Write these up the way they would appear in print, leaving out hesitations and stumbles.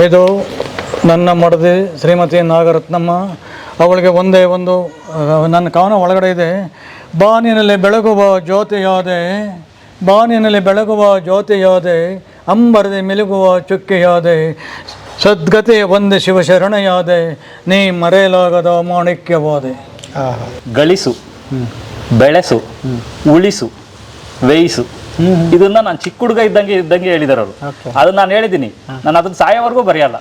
ಇದು ನನ್ನ ಮಡದಿ ಶ್ರೀಮತಿ ನಾಗರತ್ನಮ್ಮ. ಅವಳಿಗೆ ಒಂದೇ ಒಂದು ನನ್ನ ಕವನ ಒಳಗಡೆ ಇದೆ. ಬಾನಿನಲ್ಲಿ ಬೆಳಗುವ ಜ್ಯೋತಿಯಾದೆ, ಬಾನಿನಲ್ಲಿ ಬೆಳಗುವ ಜ್ಯೋತಿಯಾದೆ, ಅಂಬರದೆ ಮಿಲುಗುವ ಚುಕ್ಕಿಯಾದೆ, ಸದ್ಗತಿ ಒಂದೇ ಶಿವಶರಣಯಾದೆ, ನೀ ಮರೆಯಲಾಗದ ಮಾಣಿಕ್ಯವಾದೆ. ಗಳಿಸು, ಬೆಳೆಸು, ಉಳಿಸು, ಬೇಯಿಸು, ಇದನ್ನ ನಾನು ಚಿಕ್ಕ ಹುಡುಗ ಇದ್ದಂಗೆ ಹೇಳಿದಾರೆ ಅವರು. ಅದನ್ನ ನಾನು ಹೇಳಿದ್ದೀನಿ, ನಾನು ಅದನ್ನ ಸಾಯೋವರೆಗೂ ಬರೆಯಲ್ಲ.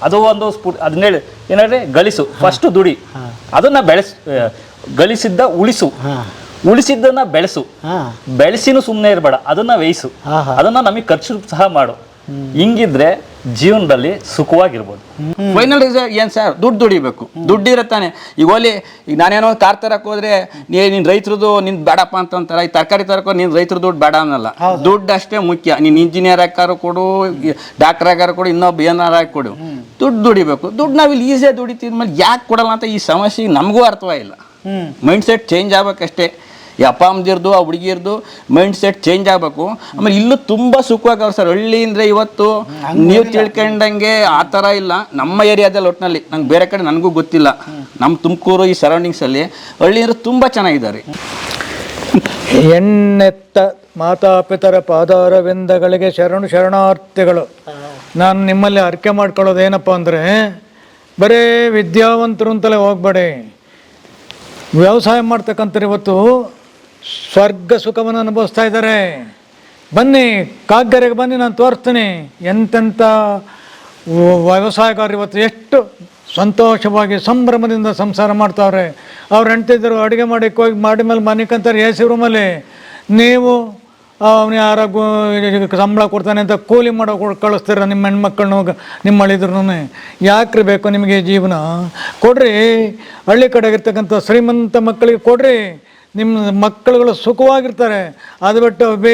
ಅದು ಒಂದು ಅದನ್ನ ಹೇಳಿ ಏನಾದ್ರೆ ಗಳಿಸು, ಫಸ್ಟ್ ದುಡಿ, ಅದನ್ನ ಗಳಿಸಿದ್ದ ಉಳಿಸು, ಉಳಿಸಿದ್ದನ್ನ ಬೆಳೆಸು, ಬೆಳೆಸಿನೂ ಸುಮ್ಮನೆ ಇರಬೇಡ, ಅದನ್ನ ಬೇಯಿಸು, ಅದನ್ನ ನಮಗೆ ಖರ್ಚು ಸಹ ಮಾಡು. ಹಿಂಗಿದ್ರೆ ಜೀವನದಲ್ಲಿ ಸುಖವಾಗಿರ್ಬೋದು. ಫೈನಲ್ ಏನ್ ಸರ್, ದುಡ್ಡು ದುಡಿಬೇಕು, ದುಡ್ಡಿದ್ರೆ ತಾನೆ. ಈಗ ಈಗ ನಾನೇನೋ ಕಾರ್ ತರಕ್ ಹೋದ್ರೆ ನೀನ್ ರೈತರದು ನಿನ್ ಬೇಡಪ್ಪ ಅಂತಾರ, ಈ ತರಕಾರಿ ತರಕೋ ನೀನ್ ರೈತರ ದುಡ್ಡು ಬೇಡ ಅನ್ನಲ್ಲ. ದುಡ್ಡು ಅಷ್ಟೇ ಮುಖ್ಯ. ನೀನ್ ಇಂಜಿನಿಯರ್ ಆಗಾರು ಕೊಡು, ಡಾಕ್ಟರ್ ಆಗಾರು ಕೊಡು, ಇನ್ನೊಬ್ಬ ಏನಾರ ಆಗಿ ಕೊಡು, ದುಡ್ಡು ದುಡಿಬೇಕು. ದುಡ್ಡು ನಾವಿಲ್ಲಿ ಈಸಿಯಾಗಿ ದುಡಿತಿದ್ಮೇಲೆ ಯಾಕೆ ಕೊಡಲ್ಲ ಅಂತ ಈ ಸಮಸ್ಯೆ ನಮಗೂ ಅರ್ಥವಾಗಿಲ್ಲ. ಮೈಂಡ್ ಸೆಟ್ ಚೇಂಜ್ ಆಗ್ಬೇಕಷ್ಟೇ. ಈ ಅಪ್ಪ ಅಮ್ಮದಿರ್ದು ಆ ಹುಡುಗಿರ್ದು ಮೈಂಡ್ ಸೆಟ್ ಚೇಂಜ್ ಆಗಬೇಕು. ಆಮೇಲೆ ಇಲ್ಲೂ ತುಂಬ ಸುಖವಾಗವ್ರು ಸರ್. ಹಳ್ಳಿ ಅಂದರೆ ಇವತ್ತು ನೀವು ತಿಳ್ಕೊಂಡಂಗೆ ಆ ಥರ ಇಲ್ಲ. ನಮ್ಮ ಏರಿಯಾದಲ್ಲಿ ಒಟ್ಟಿನಲ್ಲಿ ನಂಗೆ ಬೇರೆ ಕಡೆ ನನಗೂ ಗೊತ್ತಿಲ್ಲ. ನಮ್ಮ ತುಮಕೂರು ಈ ಸರೌಂಡಿಂಗ್ಸಲ್ಲಿ ಹಳ್ಳಿ ಅಂದರೆ ತುಂಬ ಚೆನ್ನಾಗಿದ್ದಾರೆ. ಎಣ್ಣೆತ್ತ ಮಾತಾಪಿತರ ಪಾದಾರವಿಂದಗಳಿಗೆ ಶರಣಾರ್ಥಿಗಳು. ನಾನು ನಿಮ್ಮಲ್ಲಿ ಅರ್ಕೆ ಮಾಡ್ಕೊಳ್ಳೋದು ಏನಪ್ಪ ಅಂದರೆ, ಬರೀ ವಿದ್ಯಾವಂತರು ಅಂತಲೇ ಹೋಗ್ಬೇಡಿ. ವ್ಯವಸಾಯ ಮಾಡ್ತಕ್ಕಂಥವ್ರು ಇವತ್ತು ಸ್ವರ್ಗ ಸುಖವನ್ನು ಅನುಭವಿಸ್ತಾ ಇದ್ದಾರೆ. ಬನ್ನಿ ಕಾಗ್ಗೆರೆಗೆ ಬನ್ನಿ, ನಾನು ತೋರಿಸ್ತೀನಿ ಎಂತೆಂಥ ವ್ಯವಸಾಯಗಾರರು ಇವತ್ತು ಎಷ್ಟು ಸಂತೋಷವಾಗಿ ಸಂಭ್ರಮದಿಂದ ಸಂಸಾರ ಮಾಡ್ತಾವ್ರೆ. ಅವ್ರು ಹೆಂಡ್ತಿದ್ರು ಅಡುಗೆ ಮಾಡಿ ಮೇಲೆ ಮನೆ ಕಂತಾರೆ ಎ ಸಿ ರೂಮಲ್ಲಿ. ನೀವು ಅವನು ಯಾರ ಸಂಬಳ ಕೊಡ್ತಾನೆ ಅಂತ ಕೂಲಿ ಮಾಡೋ ಕಳಿಸ್ತೀರ ನಿಮ್ಮ ಹೆಣ್ಮಕ್ಳನ್ನ, ನಿಮ್ಮ ಅಳಿದ್ರು. ಯಾಕ್ರಿ ಬೇಕು ನಿಮಗೆ ಜೀವನ? ಕೊಡ್ರಿ, ಹಳ್ಳಿ ಕಡೆಗಿರ್ತಕ್ಕಂಥ ಶ್ರೀಮಂತ ಮಕ್ಕಳಿಗೆ ಕೊಡ್ರಿ, ನಿಮ್ಮ ಮಕ್ಕಳುಗಳು ಸುಖವಾಗಿರ್ತಾರೆ. ಅದು ಬಿಟ್ಟು ಬಿ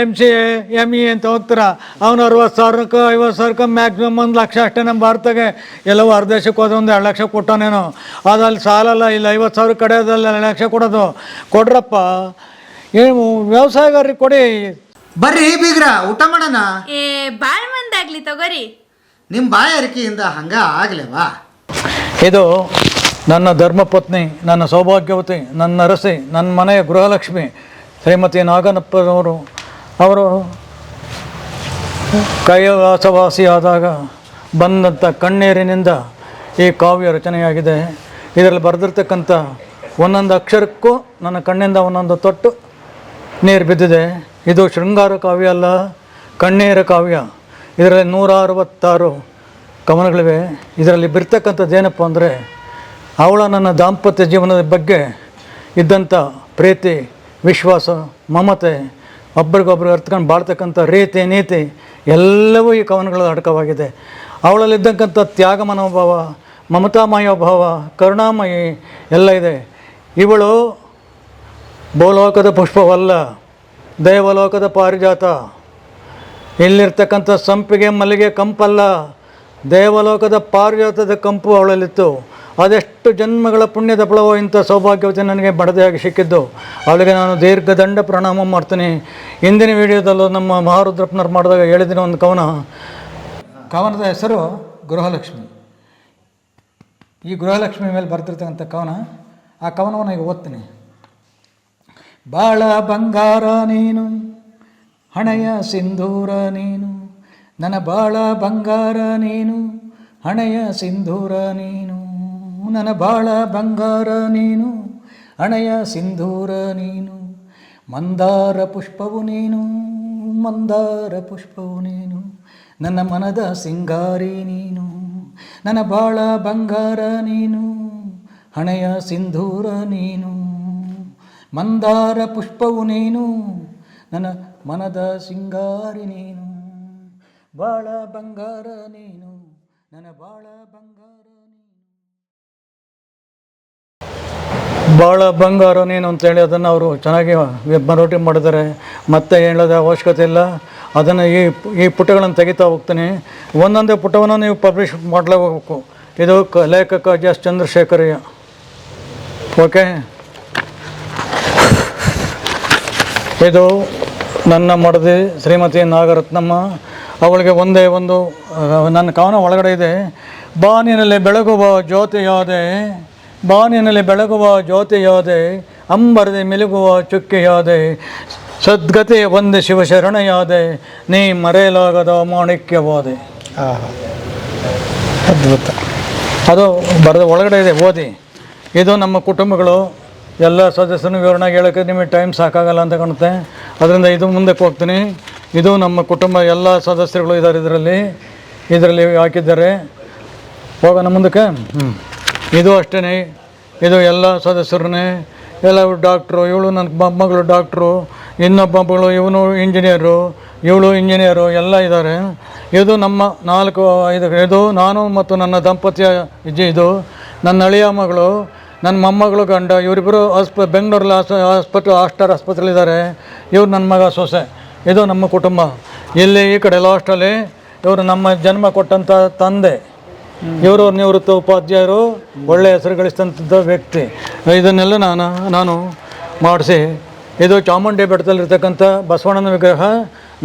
MCA ME ಅಂತ ಹೋಗ್ತಾರ. ಅವನು 60,000 50,000 ಮ್ಯಾಕ್ಸಿಮಮ್ 1 ಲಕ್ಷ ಅಷ್ಟೇ. ನಮ್ಮ ಭಾರತಗೆ ಎಲ್ಲವೂ ಹೊರದೇಶಕ್ಕೆ ಹೋದ್ರೆ ಒಂದು 2 ಲಕ್ಷ ಕೊಟ್ಟೋನೇನೋ. ಅದಲ್ಲಿ ಸಾಲಲ್ಲ. ಇಲ್ಲ 50,000 ಕಡೆಯೋದಲ್ಲ 2 ಲಕ್ಷ ಕೊಡೋದು. ಕೊಡ್ರಪ್ಪ, ಏನು ವ್ಯವಸಾಯಗಾರರಿಗೆ ಕೊಡಿ. ಬರ್ರಿ ಬೀಗ್ರ, ಊಟ ಮಾಡೋಣ. ಬಾಳ್ ಮಂದಾಗ್ಲಿ ತಗೋರಿ. ನಿಮ್ಮ ಬಾಯಾರಿಕೆಯಿಂದ ಹಂಗ ಆಗ್ಲೇವಾ? ಇದು ನನ್ನ ಧರ್ಮಪತ್ನಿ, ನನ್ನ ಸೌಭಾಗ್ಯವತಿ, ನನ್ನ ಅರಸಿ, ನನ್ನ ಮನೆಯ ಗೃಹಲಕ್ಷ್ಮಿ ಶ್ರೀಮತಿ ನಾಗನಪ್ಪನವರು. ಅವರು ಕೈಲಾಸವಾಸಿಯಾದಾಗ ಬಂದಂಥ ಕಣ್ಣೀರಿನಿಂದ ಈ ಕಾವ್ಯ ರಚನೆಯಾಗಿದೆ. ಇದರಲ್ಲಿ ಬರೆದಿರ್ತಕ್ಕಂಥ ಒಂದೊಂದು ಅಕ್ಷರಕ್ಕೂ ನನ್ನ ಕಣ್ಣಿಂದ ಒಂದೊಂದು ತೊಟ್ಟು ನೀರು ಬಿದ್ದಿದೆ. ಇದು ಶೃಂಗಾರ ಕಾವ್ಯ ಅಲ್ಲ, ಕಣ್ಣೀರ ಕಾವ್ಯ. ಇದರಲ್ಲಿ 166 ಕವನಗಳಿವೆ. ಇದರಲ್ಲಿ ಬಿರ್ತಕ್ಕಂಥದ್ದು ಏನಪ್ಪ ಅಂದರೆ, ಅವಳ ನನ್ನ ದಾಂಪತ್ಯ ಜೀವನದ ಬಗ್ಗೆ ಇದ್ದಂಥ ಪ್ರೀತಿ, ವಿಶ್ವಾಸ, ಮಮತೆ, ಒಬ್ರಿಗೊಬ್ರು ಅರ್ಥಕೊಂಡು ಬಾಳ್ತಕ್ಕಂಥ ರೀತಿ ನೀತಿ ಎಲ್ಲವೂ ಈ ಕವನಗಳ ಅಡಕವಾಗಿದೆ. ಅವಳಲ್ಲಿದ್ದಕ್ಕಂಥ ತ್ಯಾಗ ಮನೋಭಾವ, ಮಮತಾಮಯ ಭಾವ, ಕರುಣಾಮಯಿ ಎಲ್ಲ ಇದೆ. ಇವಳು ಭೂಲೋಕದ ಪುಷ್ಪವಲ್ಲ, ದೇವಲೋಕದ ಪಾರಿಜಾತ. ಇಲ್ಲಿರ್ತಕ್ಕಂಥ ಸಂಪಿಗೆ ಮಲ್ಲಿಗೆ ಕಂಪಲ್ಲ, ದೇವಲೋಕದ ಪಾರಿಜಾತದ ಕಂಪು ಅವಳಲ್ಲಿತ್ತು. ಅದೆಷ್ಟು ಜನ್ಮಗಳ ಪುಣ್ಯದ ಫಲವೋ ಇಂಥ ಸೌಭಾಗ್ಯವತೆ ನನಗೆ ಬಡದೆಯಾಗಿ ಸಿಕ್ಕಿದ್ದು. ಅವಳಿಗೆ ನಾನು ದೀರ್ಘದಂಡ ಪ್ರಣಾಮ ಮಾಡ್ತೀನಿ. ಹಿಂದಿನ ವಿಡಿಯೋದಲ್ಲೂ ನಮ್ಮ ಮಹಾರುದ್ರಪ್ಪನವ್ರು ಮಾಡಿದಾಗ ಹೇಳಿದಿನ ಒಂದು ಕವನದ ಹೆಸರು ಗೃಹಲಕ್ಷ್ಮಿ. ಈ ಗೃಹಲಕ್ಷ್ಮಿ ಮೇಲೆ ಬರ್ತಿರ್ತಕ್ಕಂಥ ಕವನ, ಆ ಕವನವನ್ನು ಈಗ ಓದ್ತೀನಿ. ಬಾಳ ಬಂಗಾರ ನೀನು, ಹಣೆಯ ಸಿಂಧೂರ ನೀನು, ನನ್ನ ಬಾಳ ಬಂಗಾರ ನೀನು, ಹಣೆಯ ಸಿಂಧೂರ ನೀನು, ನನ್ನ ಬಾಳ ಬಂಗಾರ ನೀನು, ಹಣೆಯ ಸಿಂಧೂರ ನೀನು, ಮಂದಾರ ಪುಷ್ಪವು ನೀನು, ಮಂದಾರ ಪುಷ್ಪವು ನೀನು, ನನ್ನ ಮನದ ಸಿಂಗಾರಿ ನೀನು, ನನ್ನ ಬಾಳ ಬಂಗಾರ ನೀನು, ಹಣೆಯ ಸಿಂಧೂರ ನೀನು, ಮಂದಾರ ಪುಷ್ಪವು ನೀನು, ನನ್ನ ಮನದ ಸಿಂಗಾರಿ ನೀನು, ಬಾಳ ಬಂಗಾರ ನೀನು, ನನ್ನ ಬಾಳ ಬಂಗಾರ ನೀನು. ಬಾಳ ಬಂಗಾರ ನೀನು ಅಂತೇಳಿ ಅದನ್ನು ಅವರು ಚೆನ್ನಾಗಿ ಮರಾಠಿ ಮಾಡಿದ್ದಾರೆ. ಮತ್ತೆ ಹೇಳೋದ ಅವಶ್ಯಕತೆ ಇಲ್ಲ. ಅದನ್ನು ಈ ಪುಟಗಳನ್ನು ತೆಗಿತಾ ಹೋಗ್ತೀನಿ. ಒಂದೊಂದೇ ಪುಟವನ್ನು ನೀವು ಪಬ್ಲಿಷ್ ಮಾಡಲೇ ಹೋಗ್ಬೇಕು. ಇದು ಲೇಖಕ ಎಸ್ ಚಂದ್ರಶೇಖರಯ್ಯ. ಓಕೆ, ಇದು ನನ್ನ ಮಡದಿ ಶ್ರೀಮತಿ ನಾಗರತ್ನಮ್ಮ. ಅವಳಿಗೆ ಒಂದೇ ಒಂದು ನನ್ನ ಕವನ ಒಳಗಡೆ ಇದೆ. ಬಾನಿನಲ್ಲಿ ಬೆಳಗುವ ಜ್ಯೋತಿಯಾದೆ, ಬಾನಿನಲ್ಲಿ ಬೆಳಗುವ ಜ್ಯೋತಿಯಾದೆ, ಅಂಬರದೆ ಮಿಲುಗುವ ಚುಕ್ಕೆಯಾದೆ, ಸದ್ಗತಿಯ ಒಂದೇ ಶಿವಶರಣಯಾದೆ, ನೀ ಮರೆಯಲಾಗದ ಮಾಣಿಕ್ಯವಾದೆ. ಅದ್ಭುತ. ಅದು ಬರೆದ ಒಳಗಡೆ ಇದೆ, ಓದಿ. ಇದು ನಮ್ಮ ಕುಟುಂಬಗಳು ಎಲ್ಲ ಸದಸ್ಯರನ್ನು ವಿವರಣೆಗೆ ಹೇಳೋಕ್ಕೆ ನಿಮಗೆ ಟೈಮ್ ಸಾಕಾಗಲ್ಲ ಅಂತ ಕಾಣುತ್ತೆ, ಅದರಿಂದ ಇದು ಮುಂದಕ್ಕೆ ಹೋಗ್ತೀನಿ. ಇದು ನಮ್ಮ ಕುಟುಂಬ, ಎಲ್ಲ ಸದಸ್ಯರುಗಳು ಇದ್ದಾರೆ ಇದರಲ್ಲಿ ಹಾಕಿದ್ದಾರೆ. ಹೋಗೋಣ ಮುಂದಕ್ಕೆ. ಇದು ಅಷ್ಟೇ, ಇದು ಎಲ್ಲ ಸದಸ್ಯರನ್ನೇ. ಎಲ್ಲ ಡಾಕ್ಟ್ರು, ಇವಳು ನನ್ನ ಮೊಮ್ಮಗಳು ಡಾಕ್ಟ್ರು, ಇನ್ನೊಬ್ಬ ಮಗಳು ಇವನು ಇಂಜಿನಿಯರು, ಇವಳು ಇಂಜಿನಿಯರು, ಎಲ್ಲ ಇದ್ದಾರೆ. ಇದು ನಮ್ಮ 4-5 ಇದು ನಾನು ಮತ್ತು ನನ್ನ ದಂಪತಿಯ ಇದು ನನ್ನ ಅಳಿಯ ಮಗಳು, ನನ್ನ ಮೊಮ್ಮಗಳು ಗಂಡ, ಇವರಿಬ್ಬರು ಬೆಂಗಳೂರಲ್ಲಿ ಹಾಸ್ಟೆಲ್ ಆಸ್ಪತ್ರೆಲಿದ್ದಾರೆ. ಇವ್ರು ನನ್ನ ಮಗ ಸೊಸೆ. ಇದು ನಮ್ಮ ಕುಟುಂಬ. ಇಲ್ಲಿ ಈ ಕಡೆ ಲಾಸ್ಟಲ್ಲಿ ಇವರು ನಮ್ಮ ಜನ್ಮ ಕೊಟ್ಟಂಥ ತಂದೆ, ಇವರು ನಿವೃತ್ತ ಉಪಾಧ್ಯಾಯರು, ಒಳ್ಳೆಯ ಹೆಸರು ಗಳಿಸಿದಂಥ ವ್ಯಕ್ತಿ. ಇದನ್ನೆಲ್ಲ ನಾನು ಮಾಡಿಸಿ, ಇದು ಚಾಮುಂಡಿ ಬೆಟ್ಟದಲ್ಲಿರ್ತಕ್ಕಂಥ ಬಸವಣ್ಣನ ವಿಗ್ರಹ.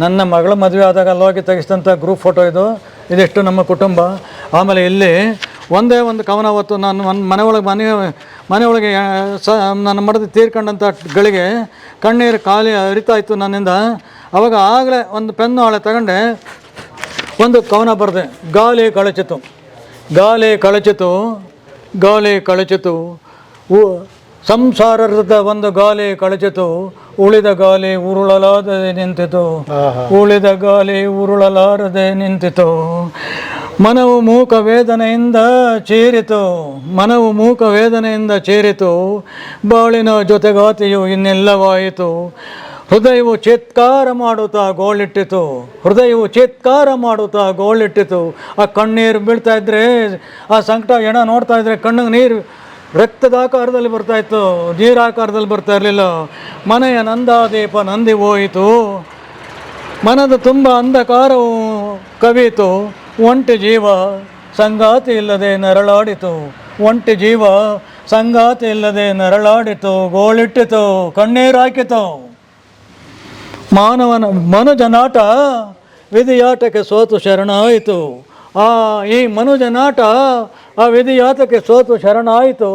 ನನ್ನ ಮಗಳ ಮದುವೆ ಆದಾಗ ಅಲ್ಲೋಗಿ ತೆಗೆಸಿದಂಥ ಗ್ರೂಪ್ ಫೋಟೋ ಇದು. ಇದಿಷ್ಟು ನಮ್ಮ ಕುಟುಂಬ. ಆಮೇಲೆ ಇಲ್ಲಿ ಒಂದೇ ಒಂದು ಕವನ ಹೊತ್ತು ನಾನು ಮನೆಯೊಳಗೆ ನನ್ನ ಮಡದಿ ತೀರ್ಕೊಂಡಂಥ ಗಳಿಗೆ ಕಣ್ಣೀರು ಖಾಲಿ ಹರಿತಾ ಇತ್ತು ನನ್ನಿಂದ. ಅವಾಗ ಆಗಲೇ ಒಂದು ಪೆನ್ನು ಹಾಳೆ ತಗೊಂಡೆ, ಒಂದು ಕವನ ಬರೆದೆ. ಗಾಳಿ ಕಳಚಿತು, ಗಾಳಿ ಕಳಚಿತು, ಗಾಳಿ ಕಳಚಿತು, ಸಂಸಾರದ ಒಂದು ಗಾಳಿ ಕಳಚಿತು, ಉಳಿದ ಗಾಳಿ ಉರುಳಲಾರದೆ ನಿಂತಿತು, ಉಳಿದ ಗಾಳಿ ಉರುಳಲಾರದೆ ನಿಂತಿತು. ಮನವು ಮೂಕ ವೇದನೆಯಿಂದ ಚೀರಿತು, ಮನವು ಮೂಕ ವೇದನೆಯಿಂದ ಚೀರಿತು, ಬಾಳಿನ ಜೊತೆಗಾತಿಯು ಇನ್ನೆಲ್ಲವಾಯಿತು. ಹೃದಯವು ಚೇತ್ಕಾರ ಮಾಡುತ್ತಾ ಗೋಳಿಟ್ಟಿತು, ಹೃದಯವು ಚೇತ್ಕಾರ ಮಾಡುತ್ತಾ ಗೋಳಿಟ್ಟಿತು. ಆ ಕಣ್ಣೀರು ಬೀಳ್ತಾ ಇದ್ರೆ, ಆ ಸಂಕಟ ಎಣ ನೋಡ್ತಾ ಇದ್ರೆ ಕಣ್ಣಿಗೆ ನೀರು ರಕ್ತದ ಆಕಾರದಲ್ಲಿ ಬರ್ತಾಯಿತ್ತು, ನೀರಾಕಾರದಲ್ಲಿ ಬರ್ತಾ ಇರಲಿಲ್ಲ. ಮನೆಯ ನಂದಾದೀಪ ನಂದಿ ಹೋಯಿತು, ಮನದ ತುಂಬ ಅಂಧಕಾರವು ಕವಿಯಿತು. ಒಂಟಿ ಜೀವ ಸಂಗಾತಿ ಇಲ್ಲದೆ ನರಳಾಡಿತು, ಒಂಟಿ ಜೀವ ಸಂಗಾತಿ ಇಲ್ಲದೆ ನರಳಾಡಿತು, ಗೋಳಿಟ್ಟಿತು, ಕಣ್ಣೀರು ಹಾಕಿತು. ಮಾನವನ ಮನುಜನಾಟ ವಿಧಿಯಾಟಕ್ಕೆ ಸೋತು ಶರಣಾಯಿತು. ಈ ಮನುಜನಾಟ ಆ ವಿಧಿಯಾತಕ್ಕೆ ಸೋತು ಶರಣಾಯಿತು.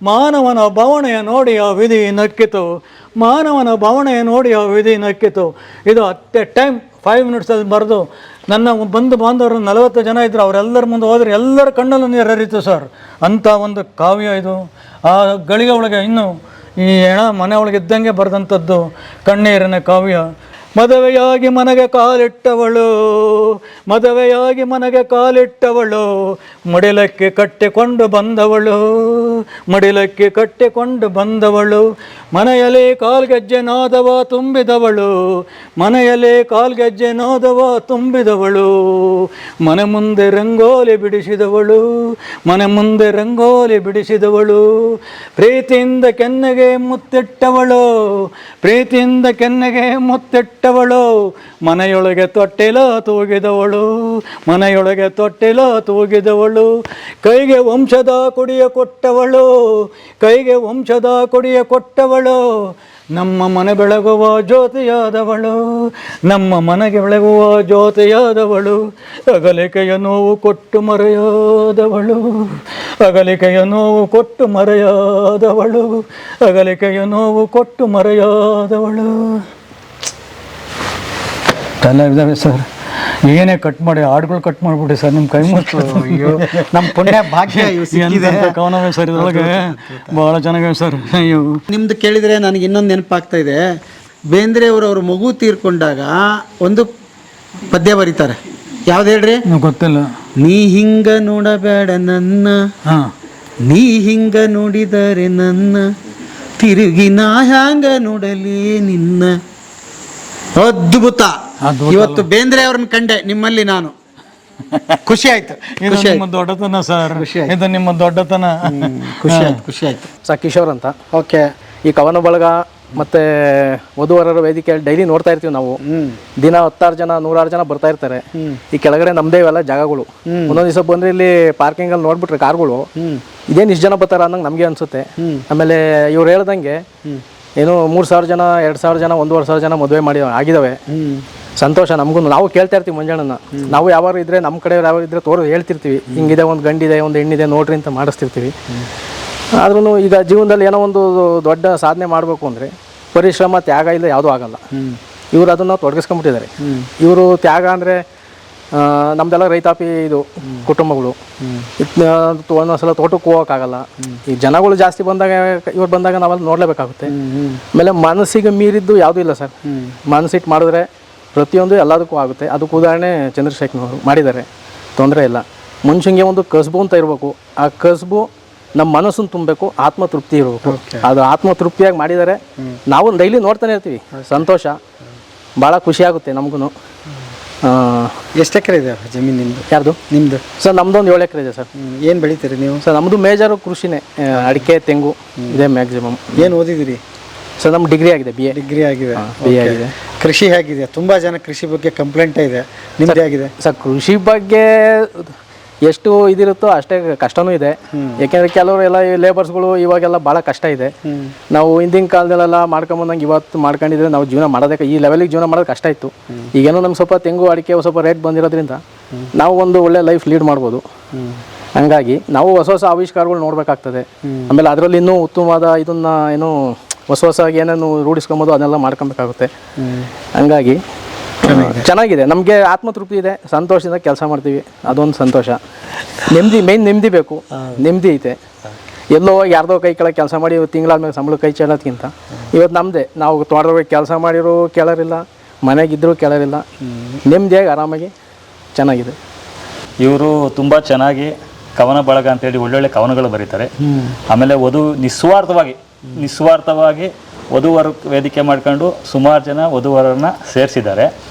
ಮಾನವನ ಭಾವನೆಯ ನೋಡಿ ಆ ವಿಧಿ ನಕ್ಕಿತು, ಮಾನವನ ಭಾವನೆಯ ನೋಡಿ ಆ ವಿಧಿ ನಕ್ಕಿತು. ಇದು ಅಟ್ ಎ ಟೈಮ್ 5 ಮಿನಿಟ್ಸಲ್ಲಿ ಬರೆದು ನನ್ನ ಬಂಧು ಬಾಂಧವರು 40 ಜನ ಇದ್ದರು, ಅವರೆಲ್ಲರ ಮುಂದೆ ಹೋದರೆ ಎಲ್ಲರ ಕಣ್ಣಲ್ಲೂ ನೀರು ಹರಿತು ಸರ್. ಅಂಥ ಒಂದು ಕಾವ್ಯ ಇದು. ಆ ಗಳಿಗೆ ಒಳಗೆ ಇನ್ನೂ ಈ ಹೆಣ ಮನೆ ಒಳಗೆ ಇದ್ದಂಗೆ ಬರೆದಂಥದ್ದು ಕಣ್ಣೀರಿನ ಕಾವ್ಯ. ಮದುವೆಯಾಗಿ ಮನೆಗೆ ಕಾಲಿಟ್ಟವಳು, ಮದುವೆಯಾಗಿ ಮನೆಗೆ ಕಾಲಿಟ್ಟವಳು, ಮಡಿಲಕ್ಕೆ ಕಟ್ಟಿಕೊಂಡು ಬಂದವಳು, ಮಡಿಲಕ್ಕೆ ಕಟ್ಟಿಕೊಂಡು ಬಂದವಳು. ಮನೆಯಲ್ಲಿ ಕಾಲ್ಗೆಜ್ಜೆ ನಾದವ ತುಂಬಿದವಳು, ಮನೆಯಲ್ಲಿ ಕಾಲ್ಗೆಜ್ಜೆ ನಾದವ ತುಂಬಿದವಳು. ಮನೆ ಮುಂದೆ ರಂಗೋಲಿ ಬಿಡಿಸಿದವಳು, ಮನೆ ಮುಂದೆ ರಂಗೋಲಿ ಬಿಡಿಸಿದವಳು. ಪ್ರೀತಿಯಿಂದ ಕೆನ್ನೆಗೆ ಮುತ್ತಿಟ್ಟವಳು, ಪ್ರೀತಿಯಿಂದ ಕೆನ್ನೆಗೆ ಮುತ್ತಿಟ್ಟವಳು. ಮನೆಯೊಳಗೆ ತೊಟ್ಟಿಲ ತೂಗಿದವಳು, ಮನೆಯೊಳಗೆ ತೊಟ್ಟಿಲ ತೂಗಿದವಳು. ಕೈಗೆ ವಂಶದ ಕೊಡಿಯ ಕೊಟ್ಟವಳು, ಕೈಗೆ ವಂಶದ ಕೊಡಿಯ ಕೊಟ್ಟವಳು. ನಮ್ಮ ಮನೆ ಬೆಳಗುವ ಜ್ಯೋತಿಯಾದವಳು, ನಮ್ಮ ಮನೆಗೆ ಬೆಳಗುವ ಜ್ಯೋತಿಯಾದವಳು. ಅಗಲಿಕೆಯ ನೋವು ಕೊಟ್ಟು ಮರೆಯಾದವಳು, ಅಗಲಿಕೆಯ ನೋವು ಕೊಟ್ಟು ಮರೆಯಾದವಳು, ಅಗಲಿಕೆಯ ನೋವು ಕೊಟ್ಟು ಮರೆಯಾದವಳು. ಎಲ್ಲ ಇದ್ದಾವೆ ಸರ್. ಏನೇ ಕಟ್ ಮಾಡಿ ಹಾಡುಗಳು ಕಟ್ ಮಾಡಿಬಿಡಿ ಸರ್, ನಿಮ್ಮ ಕೈ ಮುಟ್ಟು. ಅಯ್ಯೋ, ನಮ್ಮ ಪುಣ್ಯ ಭಾಗ್ಯ ಇವು ಸಿಕ್ಕಿದೆ. ಕವನವೇ ಸರ್, ಇದರೊಳಗೆ ಭಾಳ ಚೆನ್ನಾಗಿವೆ ಸರ್. ಅಯ್ಯೋ, ನಿಮ್ದು ಕೇಳಿದರೆ ನನಗೆ ಇನ್ನೊಂದು ನೆನಪಾಗ್ತಾ ಇದೆ. ಬೇಂದ್ರೆಯವರು ಅವ್ರ ಮಗು ತೀರ್ಕೊಂಡಾಗ ಒಂದು ಪದ್ಯ ಬರೀತಾರೆ. ಯಾವ್ದು ಹೇಳ್ರಿ? ಗೊತ್ತಿಲ್ಲ. ನೀ ಹಿಂಗ ನೋಡಬೇಡ ನನ್ನ, ಹಾಂ, ನೀ ಹಿಂಗ ನೋಡಿದರೆ ನನ್ನ, ತಿರುಗಿ ನಾ ಹ್ಯಾಂಗ ನೋಡಲಿ ನಿನ್ನ. ಅದ್ಭುತ. ಇವತ್ತು ಬೇಂದ್ರೆ ಅವ್ರನ್ನ ಕಂಡೆ ನಿಮ್ಮಲ್ಲಿ ನಾನು. ಖುಷಿ ಆಯ್ತು. ಇದು ನಿಮ್ಮ ದೊಡ್ಡತನ ಸರ್, ಇದು ನಿಮ್ಮ ದೊಡ್ಡತನ. ಖುಷಿ ಆಯ್ತು, ಖುಷಿ ಆಯ್ತು. ಸರ್ ಕಿಶೋರ್ ಅಂತ. ಓಕೆ. ಈ ಕವನ ಬಳಗ ಮತ್ತೆ ವಧುವರರ ವೇದಿಕೆ ಡೈಲಿ ನೋಡ್ತಾ ಇರ್ತೀವಿ ನಾವು. ದಿನ 10 ಜನ 100 ಜನ ಬರ್ತಾ ಇರ್ತಾರೆ. ಈ ಕೆಳಗಡೆ ನಮ್ದೇ ಇವೆಲ್ಲ ಜಾಗಗಳು. ಒಂದೊಂದು ದಿವಸ ಬಂದ್ರೆ ಇಲ್ಲಿ ಪಾರ್ಕಿಂಗ್ ಅಲ್ಲಿ ನೋಡ್ಬಿಟ್ರೆ ಕಾರ್ಗಳು ಇದೇನು ಇಷ್ಟು ಜನ ಬರ್ತಾರ ಅನ್ನಂಗೆ ನಮಗೆ ಅನ್ಸುತ್ತೆ. ಆಮೇಲೆ ಇವ್ರು ಹೇಳ್ದಂಗೆ ಏನು 3,000 ಜನ 2,000 ಜನ 1,500 ಜನ ಮದುವೆ ಆಗಿದಾವೆ. ಸಂತೋಷ ನಮಗೂ. ನಾವು ಕೇಳ್ತಾ ಇರ್ತೀವಿ ಮಂಜಣ್ಣನ, ನಾವು ಯಾರು ಇದ್ರೆ ನಮ್ಮ ಕಡೆ ಯಾರು ಇದ್ರೆ ಹೇಳ್ತಿರ್ತೀವಿ, ಹಿಂಗಿದೆ, ಒಂದು ಗಂಡಿದೆ ಒಂದು ಹೆಣ್ಣಿದೆ ನೋಡ್ರಿ ಅಂತ ಮಾಡಿಸ್ತಿರ್ತೀವಿ. ಆದ್ರೂ ಈಗ ಜೀವನದಲ್ಲಿ ಏನೋ ಒಂದು ದೊಡ್ಡ ಸಾಧನೆ ಮಾಡಬೇಕು ಅಂದರೆ ಪರಿಶ್ರಮ ತ್ಯಾಗ ಇಲ್ಲ ಯಾವುದೂ ಆಗಲ್ಲ. ಇವರು ಅದನ್ನು ತೊಡಗಿಸ್ಕೊಂಡ್ಬಿಟ್ಟಿದ್ದಾರೆ. ಇವರು ತ್ಯಾಗ ಅಂದರೆ ನಮ್ದೆಲ್ಲ ರೈತಾಪಿ ಇದು ಕುಟುಂಬಗಳು, ಒಂದೊಂದ್ಸಲ ತೋಟಕ್ಕೆ ಹೋಗೋಕ್ಕಾಗಲ್ಲ. ಈ ಜನಗಳು ಜಾಸ್ತಿ ಬಂದಾಗ ಇವ್ರು ಬಂದಾಗ ನಾವೆಲ್ಲ ನೋಡಲೇಬೇಕಾಗುತ್ತೆ. ಆಮೇಲೆ ಮನಸ್ಸಿಗೆ ಮೀರಿದ್ದು ಯಾವುದೂ ಇಲ್ಲ ಸರ್. ಮನಸ್ಸಿಟ್ಟು ಮಾಡಿದ್ರೆ ಪ್ರತಿಯೊಂದು ಎಲ್ಲದಕ್ಕೂ ಆಗುತ್ತೆ. ಅದಕ್ಕೆ ಉದಾಹರಣೆ ಚಂದ್ರಶೇಖರ್ನವರು ಮಾಡಿದ್ದಾರೆ, ತೊಂದರೆ ಇಲ್ಲ. ಮನುಷ್ಯಂಗೆ ಒಂದು ಕಸಬು ಅಂತ ಇರಬೇಕು. ಆ ಕಸಬು ನಮ್ಮ ಮನಸ್ಸನ್ನು ತುಂಬಬೇಕು, ಆತ್ಮತೃಪ್ತಿ ಇರಬೇಕು. ಅದು ಆತ್ಮತೃಪ್ತಿಯಾಗಿ ಮಾಡಿದ್ದಾರೆ. ನಾವು ಡೈಲಿ ನೋಡ್ತಾನೆ ಇರ್ತೀವಿ, ಸಂತೋಷ, ಭಾಳ ಖುಷಿಯಾಗುತ್ತೆ ನಮಗೂ. ಎಷ್ಟು ಎಕರೆ ಇದೆ ಜಮೀನು ನಿಮ್ಮದು? ಯಾರ್ದು? ನಿಮ್ಮದು ಸರ್ ನಮ್ಮದು ಒಂದು 7 ಎಕರೆ ಇದೆ ಸರ್. ಏನು ಬೆಳಿತೀರಿ ನೀವು? ಸರ್ ನಮ್ಮದು ಮೇಜರು ಕೃಷಿನೇ, ಅಡಿಕೆ ತೆಂಗು ಇದೆ ಮ್ಯಾಕ್ಸಿಮಮ್. ಏನು ಓದಿದಿರಿ? ಸರ್ ನಮ್ಮ ಡಿಗ್ರಿ ಆಗಿದೆ, BA ಡಿಗ್ರಿ ಆಗಿದೆ. BA ಆಗಿದೆ. ಕೃಷಿ ಹೇಗಿದೆ? ತುಂಬ ಜನ ಕೃಷಿ ಬಗ್ಗೆ ಕಂಪ್ಲೇಂಟ್ ಇದೆ, ನಿಮ್ಮದೇ ಆಗಿದೆ? ಸರ್ ಕೃಷಿ ಬಗ್ಗೆ ಎಷ್ಟು ಇದಿರುತ್ತೋ ಅಷ್ಟೇ ಕಷ್ಟನೂ ಇದೆ. ಯಾಕೆಂದರೆ ಕೆಲವರು ಎಲ್ಲ ಲೇಬರ್ಸ್ಗಳು ಇವಾಗೆಲ್ಲ ಭಾಳ ಕಷ್ಟ ಇದೆ. ನಾವು ಹಿಂದಿನ ಕಾಲದಲ್ಲೆಲ್ಲ ಮಾಡ್ಕೊಂಬಂದಂಗೆ ಇವತ್ತು ಮಾಡ್ಕೊಂಡಿದ್ರೆ ನಾವು ಜೀವನ ಮಾಡೋದಕ್ಕೆ ಈ ಲೆವೆಲಿಗೆ ಜೀವನ ಮಾಡೋದು ಕಷ್ಟ ಇತ್ತು. ಈಗೇನೋ ನಮ್ಗೆ ಸ್ವಲ್ಪ ತೆಂಗು ಅಡಿಕೆ ಸ್ವಲ್ಪ ರೇಟ್ ಬಂದಿರೋದ್ರಿಂದ ನಾವು ಒಂದು ಒಳ್ಳೆ ಲೈಫ್ ಲೀಡ್ ಮಾಡ್ಬೋದು. ಹಂಗಾಗಿ ನಾವು ಹೊಸ ಹೊಸ ಆವಿಷ್ಕಾರಗಳು ನೋಡಬೇಕಾಗ್ತದೆ. ಆಮೇಲೆ ಅದರಲ್ಲಿ ಇನ್ನೂ ಉತ್ತಮವಾದ ಇದನ್ನು ಏನು ಹೊಸದಾಗಿ ಏನೇನು ರೂಢಿಸ್ಕೊಬೋದು ಅದನ್ನೆಲ್ಲ ಮಾಡ್ಕೊಬೇಕಾಗುತ್ತೆ. ಹಂಗಾಗಿ ಚೆನ್ನಾಗಿದೆ, ನಮಗೆ ಆತ್ಮತೃಪ್ತಿ ಇದೆ, ಸಂತೋಷದಿಂದ ಕೆಲಸ ಮಾಡ್ತೀವಿ, ಅದೊಂದು ಸಂತೋಷ. ನೆಮ್ಮದಿ ಬೇಕು, ನೆಮ್ಮದಿ ಐತೆ. ಎಲ್ಲೋ ಯಾರ್ದೋ ಕೈ ಕೆಳಗೆ ಕೆಲಸ ಮಾಡಿ ತಿಂಗಳಾದ್ಮೇಲೆ ಸಂಬಳ ಕೈ ಚೆಲ್ಲೋದ್ಕಿಂತ ಇವತ್ತು ನಮ್ಮದೇ, ನಾವು ತೋಟದಾಗ ಕೆಲಸ ಮಾಡಿರೋ ಕೇಳೋರಿಲ್ಲ, ಮನೆಗಿದ್ದರೂ ಕೇಳೋರಿಲ್ಲ, ನೆಮ್ಮದಿಯಾಗಿ ಆರಾಮಾಗಿ ಚೆನ್ನಾಗಿದೆ. ಇವರು ತುಂಬ ಚೆನ್ನಾಗಿ ಕವನ ಬಳಗ ಅಂತೇಳಿ ಒಳ್ಳೊಳ್ಳೆ ಕವನಗಳು ಬರೀತಾರೆ. ಆಮೇಲೆ ನಿಸ್ವಾರ್ಥವಾಗಿ ವಧುವರ ವೇದಿಕೆ ಮಾಡ್ಕೊಂಡು ಸುಮಾರು ಜನ ವಧುವರನ್ನ ಸೇರಿಸಿದ್ದಾರೆ.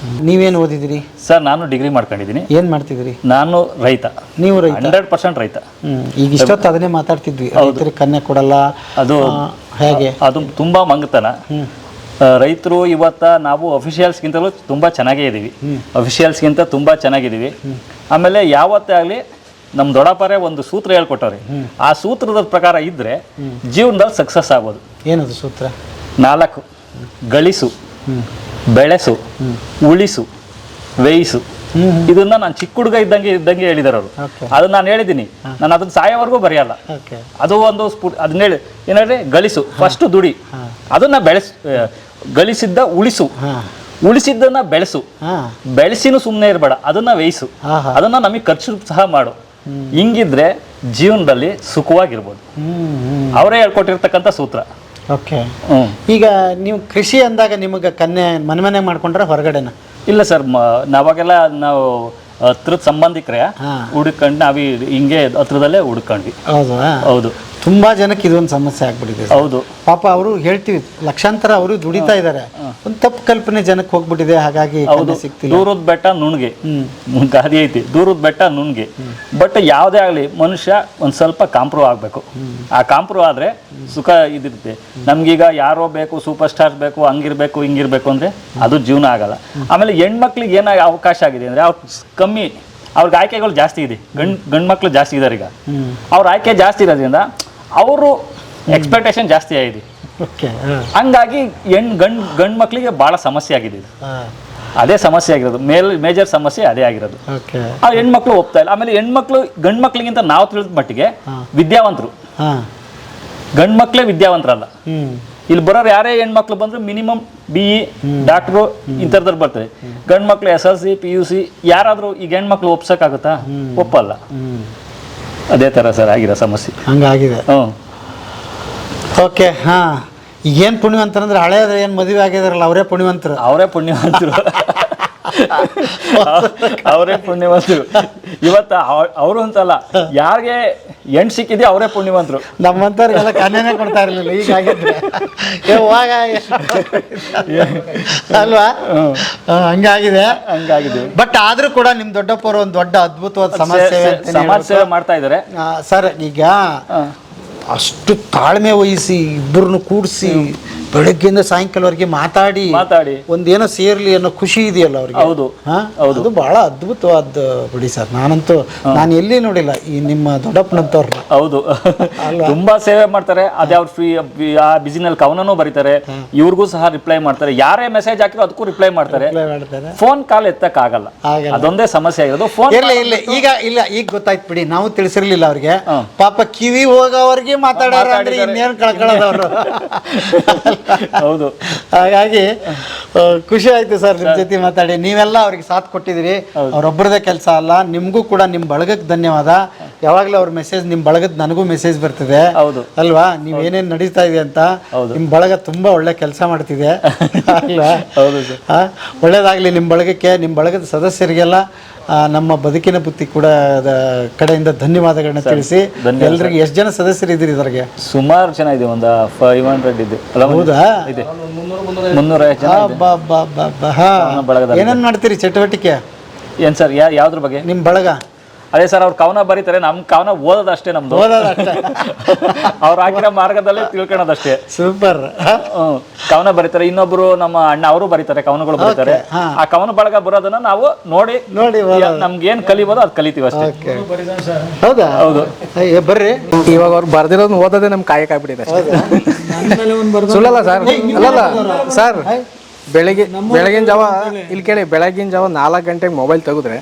ನೀವೇನು ಓದಿದಿರಿ? ಸರ್ ನಾನು ಡಿಗ್ರಿ ಮಾಡ್ಕೊಂಡಿದ್ದೀನಿ. ಏನು ಮಾಡ್ತಿದ್ದೀರಿ? ನಾನು ರೈತ. ನೀವು ರೈತ? 100% ರೈತ. ಈಗ ಇಷ್ಟೊತ್ತು ಅದನ್ನೇ ಮಾತಾಡ್ತಿದ್ವಿ, ರೈತರಿಗೆ ಕನ್ಯೆ ಕೊಡಲ್ಲ, ಅದು ಹೇಗೆ? ಅದು ತುಂಬ ಮಂಗತನ. ರೈತರು ಇವತ್ತ ನಾವು ಅಫಿಷಿಯಲ್ಸ್ಗಿಂತಲೂ ತುಂಬ ಚೆನ್ನಾಗೇ ಇದ್ದೀವಿ, ಅಫಿಷಿಯಲ್ಸ್ಗಿಂತ ತುಂಬ ಚೆನ್ನಾಗಿದ್ದೀವಿ. ಆಮೇಲೆ ಯಾವತ್ತೇ ಆಗಲಿ ನಮ್ಮ ದೊಡ್ಡಪ್ಪರೇ ಒಂದು ಸೂತ್ರ ಹೇಳ್ಕೊಟ್ಟವ್ರೆ, ಆ ಸೂತ್ರದ ಪ್ರಕಾರ ಇದ್ದರೆ ಜೀವನದಲ್ಲಿ ಸಕ್ಸಸ್ ಆಗ್ಬೋದು. ಏನದು ಸೂತ್ರ? 4 ಗಳಿಸು, ಬೆಳೆಸು, ಉಳಿಸು, ಬೇಯಿಸು. ಇದನ್ನ ನಾನು ಚಿಕ್ಕ ಹುಡುಗ ಇದ್ದಂಗೆ ಹೇಳಿದಾರೆ ಅವರು. ಅದನ್ನ ನಾನು ಹೇಳಿದ್ದೀನಿ, ನಾನು ಅದನ್ನ ಸಾಯೋವರೆಗೂ ಬರೆಯಲ್ಲ. ಅದು ಒಂದು ಅದನ್ನ ಹೇಳಿ ಏನಾದ್ರೆ ಗಳಿಸು, ಫಸ್ಟ್ ದುಡಿ, ಅದನ್ನ ಗಳಿಸಿದ್ದ ಉಳಿಸು, ಉಳಿಸಿದ್ದನ್ನ ಬೆಳೆಸು, ಬೆಳೆಸಿನೂ ಸುಮ್ಮನೆ ಇರಬೇಡ, ಅದನ್ನ ಬೇಯಿಸು, ಅದನ್ನ ನಮಗೆ ಖರ್ಚು ಸಹ ಮಾಡು. ಹಿಂಗಿದ್ರೆ ಜೀವನದಲ್ಲಿ ಸುಖವಾಗಿರ್ಬೋದು. ಅವರೇ ಹೇಳ್ಕೊಟ್ಟಿರ್ತಕ್ಕಂಥ ಸೂತ್ರ. ಓಕೆ. ಈಗ ನೀವು ಕೃಷಿ ಅಂದಾಗ ನಿಮಗೆ ಕನ್ಯೆ ಮನೆ ಮಾಡ್ಕೊಂಡ್ರೆ ಹೊರಗಡೆನ? ಇಲ್ಲ ಸರ್, ನಾವಾಗೆಲ್ಲ ನಾವು ಹತ್ರದ ಸಂಬಂಧಿಕರೇ ಹುಡುಕೊಂಡು ನಾವು ಹಿಂಗೆ ಹತ್ರದಲ್ಲೇ ಹುಡುಕೊಂಡ್ವಿ. ಹೌದು. ತುಂಬಾ ಜನಕ್ಕೆ ಇದೊಂದು ಸಮಸ್ಯೆ ಆಗ್ಬಿಟ್ಟಿದೆ. ಹೌದು ಪಾಪ ಅವರು ಹೇಳ್ತೀವಿ, ಲಕ್ಷಾಂತರ ಅವರು ದುಡಿತಾ ಇದ್ದಾರೆ, ಒಂದು ತಪ್ಪು ಕಲ್ಪನೆ ಜನಕ್ಕೆ ಹೋಗ್ಬಿಟ್ಟಿದೆ, ಹಾಗಾಗಿ ಸಿಗ್ತಿಲ್ಲ. ದೂರದ ಬೆಟ್ಟ ನುಣ್ಗೆ, ಗಾದಿ ಐತಿ, ದೂರದ ಬೆಟ್ಟ ನುಣ್ಗೆ. ಬಟ್ ಯಾವುದೇ ಆಗಲಿ ಮನುಷ್ಯ ಒಂದು ಸ್ವಲ್ಪ ಕಾಂಪ್ರೂವ್ ಆಗಬೇಕು. ಆ ಕಾಂಪ್ರೂವ್ ಆದರೆ ಸುಖ ಇದಿರುತ್ತೆ. ನಮ್ಗೀಗ ಯಾರೋ ಬೇಕು, ಸೂಪರ್ ಸ್ಟಾರ್ ಬೇಕು, ಹಂಗಿರ್ಬೇಕು ಹಿಂಗಿರ್ಬೇಕು ಅಂದರೆ ಅದು ಜೀವನ ಆಗಲ್ಲ. ಆಮೇಲೆ ಹೆಣ್ಮಕ್ಳಿಗೆ ಏನಾಗಿ ಅವಕಾಶ ಆಗಿದೆ ಅಂದರೆ ಅವ್ರು ಕಮ್ಮಿ, ಅವ್ರಿಗೆ ಆಯ್ಕೆಗಳು ಜಾಸ್ತಿ ಇದೆ. ಗಂಡು ಮಕ್ಳು ಜಾಸ್ತಿ ಇದ್ದಾರೆ ಈಗ, ಅವ್ರ ಆಯ್ಕೆ ಜಾಸ್ತಿ ಇರೋದ್ರಿಂದ ಅವರು ಎಕ್ಸ್ಪೆಕ್ಟೇಷನ್ ಜಾಸ್ತಿ ಆಗಿದೆ. ಹಂಗಾಗಿ ಗಂಡು ಮಕ್ಳಿಗೆ ಭಾಳ ಸಮಸ್ಯೆ ಆಗಿದೆ. ಇದು ಅದೇ ಸಮಸ್ಯೆ ಆಗಿರೋದು, ಮೇಜರ್ ಸಮಸ್ಯೆ ಅದೇ ಆಗಿರೋದು. ಆ ಹೆಣ್ಮಕ್ಳು ಒಪ್ತಾ ಇಲ್ಲ. ಆಮೇಲೆ ಹೆಣ್ಮಕ್ಳು ಗಂಡು ಮಕ್ಳಿಗಿಂತ ನಾವು ತಿಳಿದ ಮಟ್ಟಿಗೆ ವಿದ್ಯಾವಂತರು, ಗಂಡು ಮಕ್ಳೇ ವಿದ್ಯಾವಂತರಲ್ಲ. ಇಲ್ಲಿ ಬರೋರು ಯಾರೇ ಹೆಣ್ಮಕ್ಳು ಬಂದ್ರು ಮಿನಿಮಮ್ BE, ಡಾಕ್ಟ್ರು ಇಂಥರ್ದವ್ರು ಬರ್ತಾರೆ. ಗಂಡು ಮಕ್ಳು SLC, PUC ಯಾರಾದರೂ ಈಗ ಹೆಣ್ಮಕ್ಳು ಒಪ್ಸೋಕ್ಕಾಗುತ್ತಾ? ಒಪ್ಪಲ್ಲ. ಅದೇ ಥರ ಸರ್ ಆಗಿರೋ ಸಮಸ್ಯೆ ಹಂಗಾಗಿದೆ. ಓಕೆ. ಈಗೇನು ಪುಣ್ಯವಂತರಂದ್ರೆ ಹಳೆಯದ್ರೆ ಏನು ಮದುವೆ ಆಗಿದಾರಲ್ಲ ಅವರೇ ಪುಣ್ಯವಂತರು. ಅವರೇ ಪುಣ್ಯವಂತರು. ಇವತ್ತ ಅವರು ಅಂತಲ್ಲ, ಯಾರಿಗೆ ಹೆಣ್ಣು ಸಿಕ್ಕಿದೆ ಅವರೇ ಪುಣ್ಯವಂತರು. ನಮ್ಮಂತವ್ರಿಗೆಲ್ಲ ಕನ್ಯೆನೇ ಕೊಡ್ತಾ ಇರಲಿಲ್ಲ, ಈಗ ಆಗಿದ್ರೆ ಅಲ್ವಾ? ಹಂಗಾಗಿದೆ. ಬಟ್ ಆದ್ರೂ ಕೂಡ ನಿಮ್ ದೊಡ್ಡಪ್ಪರು ಒಂದು ದೊಡ್ಡ ಅದ್ಭುತವಾದ ಸಮಾಜ ಸೇವೆ ಮಾಡ್ತಾ ಇದ್ದಾರೆ ಸರ್. ಈಗ ಅಷ್ಟು ತಾಳ್ಮೆ ವಹಿಸಿ ಇಬ್ಬರನ್ನು ಕೂಡಿಸಿ ಬೆಳಗ್ಗೆಯಿಂದ ಸಾಯಂಕಾಲವರೆಗೆ ಮಾತಾಡಿ ಒಂದೇನೋ ಸೇರ್ಲಿ ಅನ್ನೋ ಖುಷಿ ಇದೆಯಲ್ಲ ಅವ್ರಿಗೆ. ಹೌದು. ಅದು ಬಹಳ ಅದ್ಭುತವಾದ ಬಿಡಿ ಸರ್. ನಾನು ಎಲ್ಲಿ ನೋಡಿಲ್ಲ ಈ ನಿಮ್ಮ ದೊಡ್ಡಪ್ಪನಂತವ್ರನ್ನ. ಹೌದು, ತುಂಬಾ ಸೇವೆ ಮಾಡ್ತಾರೆ. ಅದೇ ಅವ್ರು ಫ್ರೀ ಆ ಬಿಸಿನಲ್ಲಿ ಕವನನೂ ಬರೀತಾರೆ, ಇವ್ರಿಗೂ ಸಹ ರಿಪ್ಲೈ ಮಾಡ್ತಾರೆ. ಯಾರೇ ಮೆಸೇಜ್ ಹಾಕಿರೋ ಅದಕ್ಕೂ ರಿಪ್ಲೈ ಮಾಡ್ತಾರೆ. ಫೋನ್ ಕಾಲ್ ಎತ್ತಕ್ ಆಗಲ್ಲ, ಅದೊಂದೇ ಸಮಸ್ಯೆ ಆಗಿರೋದು. ಫೋನ್ ಈಗ ಗೊತ್ತಾಯ್ತು ಬಿಡಿ, ನಾವು ತಿಳಿಸಿರ್ಲಿಲ್ಲ ಅವ್ರಿಗೆ. ಪಾಪ ಕಿವಿ ಹೋಗೋವರೆಗೆ ಮಾತಾಡೋರು ಅಂದ್ರೆ ಇನ್ನೇನು ಕಳ್ಕೊಳ್ಳೋದವ್ರು. ಹೌದು, ಹಾಗಾಗಿ ಖುಷಿ ಆಯ್ತು ಸರ್ ನಿಮ್ ಜೊತೆ ಮಾತಾಡಿ. ನೀವೆಲ್ಲ ಅವ್ರಿಗೆ ಸಾಥ್ ಕೊಟ್ಟಿದ್ದೀರಿ, ಅವ್ರೊಬ್ಬರದೇ ಕೆಲಸ ಅಲ್ಲ. ನಿಮ್ಗೂ ಕೂಡ ನಿಮ್ ಬಳಗಕ್ಕೆ ಧನ್ಯವಾದ. ಯಾವಾಗ್ಲೂ ಅವ್ರ ಮೆಸೇಜ್ ನಿಮ್ ಬಳಗದ ನನಗೂ ಮೆಸೇಜ್ ಬರ್ತಿದೆ ಅಲ್ವಾ, ನೀವ್ ಏನೇನ್ ನಡೀತಾ ಇದೆ ಅಂತ. ನಿಮ್ ಬಳಗ ತುಂಬಾ ಒಳ್ಳೆ ಕೆಲಸ ಮಾಡ್ತಿದೆ ಅಲ್ವಾ. ಒಳ್ಳೇದಾಗ್ಲಿ ನಿಮ್ ಬಳಗಕ್ಕೆ, ನಿಮ್ ಬಳಗದ ಸದಸ್ಯರಿಗೆಲ್ಲ ನಮ್ಮ ಬದುಕಿನ ಬುತ್ತಿ ಕೂಡ ಕಡೆಯಿಂದ ಧನ್ಯವಾದಗಳನ್ನ ತಿಳಿಸಿ. ಎಲ್ರಿಗೆ ಎಷ್ಟು ಜನ ಸದಸ್ಯರು ಇದ್ದೀರಿ ಇದ್ರಿಗೆ? ಸುಮಾರು ಜನ ಇದೆ, ಒಂದು 500 ಇದೆ. ಹೌದಾ? ಇದೆ 350 ಜನ. ಏನೇನ್ ಮಾಡ್ತೀರಿ ಚಟುವಟಿಕೆ? ಏನ್ ಸರ್, ಯಾವ್ದ್ರ ಬಗ್ಗೆ? ನಿಮ್ ಬಳಗ? ಅದೇ ಸರ್, ಅವ್ರು ಕವನ ಬರೀತಾರೆ, ನಮ್ ಕವನ ಓದೋದಷ್ಟೇ ನಮ್ದು. ಅವ್ರು ಹಾಕಿರೋ ಮಾರ್ಗದಲ್ಲೇ ತಿಳ್ಕೊಳ್ಳೋದಷ್ಟೇ. ಸೂಪರ್. ಕವನ ಬರೀತಾರೆ. ಇನ್ನೊಬ್ರು ನಮ್ಮ ಅಣ್ಣ ಅವರು ಬರೀತಾರೆ, ಕವನಗಳು ಬರೀತಾರೆ. ಆ ಕವನ ಬಳಗ ಬರೋದನ್ನ ನಾವು ನೋಡಿ ನಮ್ಗೆ ಏನ್ ಕಲಿಬೋದು ಅದು ಕಲಿತೀವಿ ಅಷ್ಟೇ. ಹೌದಾ? ಹೌದು. ಬರ್ರಿ, ಇವಾಗ ಅವ್ರು ಬರ್ದಿರೋದನ್ನ ಓದೋದೇ ನಮ್ ಕಾಯಕ ಆಗ್ಬಿಟ್ಟಿದೆ. ಸುಳ್ಳಲ್ಲ ಸರ್, ಅಲ್ಲಲ್ಲ ಸರ್. ಬೆಳಗಿನ ಜಾವ ಇಲ್ಲಿ ಕೇಳಿ, ಬೆಳಗಿನ ಜಾವ 4 ಗಂಟೆಗೆ ಮೊಬೈಲ್ ತೆಗೆದ್ರೆ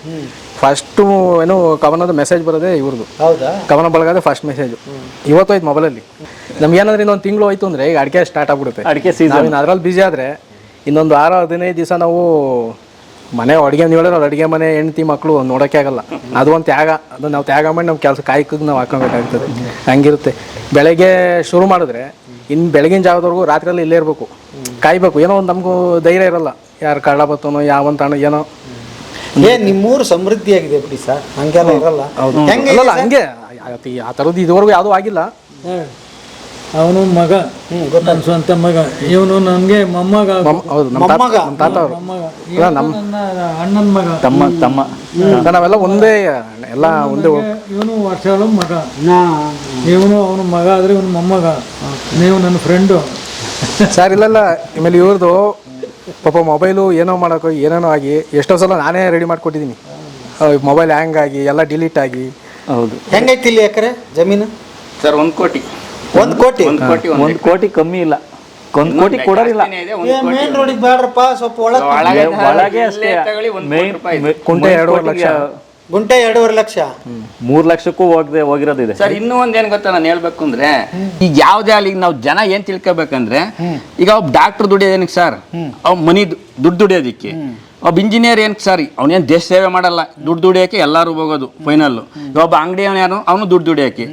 ಫಸ್ಟು ಏನು ಕವನದ ಮೆಸೇಜ್ ಬರೋದೇ ಇವ್ರದ್ದು. ಕವನ ಬಳಗದೆ ಫಸ್ಟ್ ಮೆಸೇಜು ಇವತ್ತು ಹೋಯ್ತು ಮೊಬೈಲಲ್ಲಿ. ನಮ್ಗೆ ಏನಾದ್ರೆ ಇನ್ನೊಂದು ತಿಂಗಳು ಹೋಯ್ತು ಅಂದರೆ ಈಗ ಅಡಿಕೆ ಸ್ಟಾರ್ಟ್ ಆಗ್ಬಿಡುತ್ತೆ. ಅಡಿಕೆ ಸೀಸನ್ ಅದ್ರಲ್ಲಿ ಬಿಸಿ ಆದರೆ ಇನ್ನೊಂದು 6-15 ದಿವಸ ನಾವು ಮನೆ ಅಡುಗೆ ಹೇಳಿದ್ರೆ ಅವ್ರು ಅಡುಗೆ ಮನೆ ಹೆಂಡತಿ ಮಕ್ಕಳು ನೋಡೋಕ್ಕೆ ಆಗಲ್ಲ. ಅದು ಒಂದು ತ್ಯಾಗ. ಅದು ನಾವು ತ್ಯಾಗ ಮಾಡಿ ನಮ್ಮ ಕೆಲಸ ಕಾಯ್ಕಿಗೆ ನಾವು ಹಾಕೋಬೇಕಾಗ್ತದೆ. ಹಂಗಿರುತ್ತೆ. ಬೆಳಗ್ಗೆ ಶುರು ಮಾಡಿದ್ರೆ ಇನ್ನು ಬೆಳಗಿನ ಜಾವದವರೆಗೂ ರಾತ್ರಿಯಲ್ಲಿ ಇಲ್ಲೇ ಇರಬೇಕು, ಕಾಯ್ಬೇಕು. ಏನೋ ಒಂದು ನಮಗೂ ಧೈರ್ಯ ಇರಲ್ಲ, ಯಾರು ಕಳ್ಳ ಬತ್ತನೋ ಯಾವಂತ ಏನೋ. ನಿಮ್ಮೂರು ಸಮೃದ್ಧಿಯಾಗಿದೆ ಬಿಡಿ ಸರ್, ಹಂಗೆಲ್ಲ ಇರಲ್ಲ. ಅಲ್ಲಲ್ಲ ಹಂಗೆ ಆ ಥರದ್ದು ಇದುವರೆಗೂ ಯಾವುದೂ ಆಗಿಲ್ಲ. ಅವನು ಮಗ, ನನ್ನ ಸ್ವಂತ ಮಗ. ಇವನು ನನಗೆ ಮೊಮ್ಮಗ. ಹೌದು, ನಮ್ಮ ತಾತ ಅವರು, ನನ್ನ ಅಣ್ಣನ ಮಗ, ತಮ್ಮ ನಾವೆಲ್ಲ ಒಂದೇ, ಎಲ್ಲ ಒಂದೇ. ಇವನು ವರ್ಷಗಳ ಮಗ, ಇವನು ಅವನು ಮಗ ಆದರೆ ಇವನು ಮೊಮ್ಮಗ. ನೀವು ನನ್ನ ಫ್ರೆಂಡು ಸರ್. ಇಲ್ಲೆಲ್ಲ ಆಮೇಲೆ ಇವ್ರದ್ದು ಪಾಪ ಮೊಬೈಲು ಏನೋ ಮಾಡೋಕೆ ಏನೇನೋ ಆಗಿ ಎಷ್ಟೋ ಸಲ ನಾನೇ ರೆಡಿ ಮಾಡಿಕೊಟ್ಟಿದ್ದೀನಿ. ಮೊಬೈಲ್ ಹ್ಯಾಂಗ್ ಆಗಿ ಎಲ್ಲ ಡಿಲೀಟ್ ಆಗಿ. ಹೌದು. ಹೆಂಗೈತಿ ಇಲ್ಲಿ ಎಕರೆ ಜಮೀನು? ಸರ್ 1 ಕೋಟಿ. 1 ಕೋಟಿ? 1 ಕೋಟಿ ಕಮ್ಮಿ ಇಲ್ಲ, 1 ಕೋಟಿ ಕೊಡೋದಿಲ್ಲ. ಮೇನ್ ರೋಡಿಗೆ ಬೇಡ್ರಪ್ಪ, ಸ್ವಲ್ಪ ಒಳಗೆ ಅಷ್ಟೇ. ಕುಂಟೆ 2.5 ಲಕ್ಷ, ಗುಂಟೆ 2.5 ಲಕ್ಷ, 3 ಲಕ್ಷಕ್ಕೂ ಹೋಗಿರೋದಿದೆ ಸರ್. ಇನ್ನೂ ಒಂದೇನು ಗೊತ್ತಾ ನಾನು ಹೇಳ್ಬೇಕು ಅಂದ್ರೆ, ಈಗ ಯಾವ್ದೇ ಅಲ್ಲಿ ನಾವು ಜನ ಏನ್ ತಿಳ್ಕೊಬೇಕಂದ್ರೆ, ಈಗ ಒಬ್ಬ ಡಾಕ್ಟರ್ ದುಡಿಯೋದೇನಕ್ಕೆ ಸರ್, ಅವ್ ಮನಿ ದುಡ್ಡು ದುಡಿಯೋದಿಕ್ಕೆ. ಒಬ್ಬ ಇಂಜಿನಿಯರ್ ಏನಕ್ಕೆ ಸರ್, ಅವನೇನು ದೇಶ ಸೇವೆ ಮಾಡಲ್ಲ, ದುಡ್ಡು ದುಡಿಯೋಕೆ ಎಲ್ಲರೂ ಹೋಗೋದು ಫೈನಲ್. ಒಬ್ಬ ಅಂಗಡಿಯವನು ಯಾರು, ಅವನು ದುಡ್ಡು ದುಡಿಯೋಕೆ.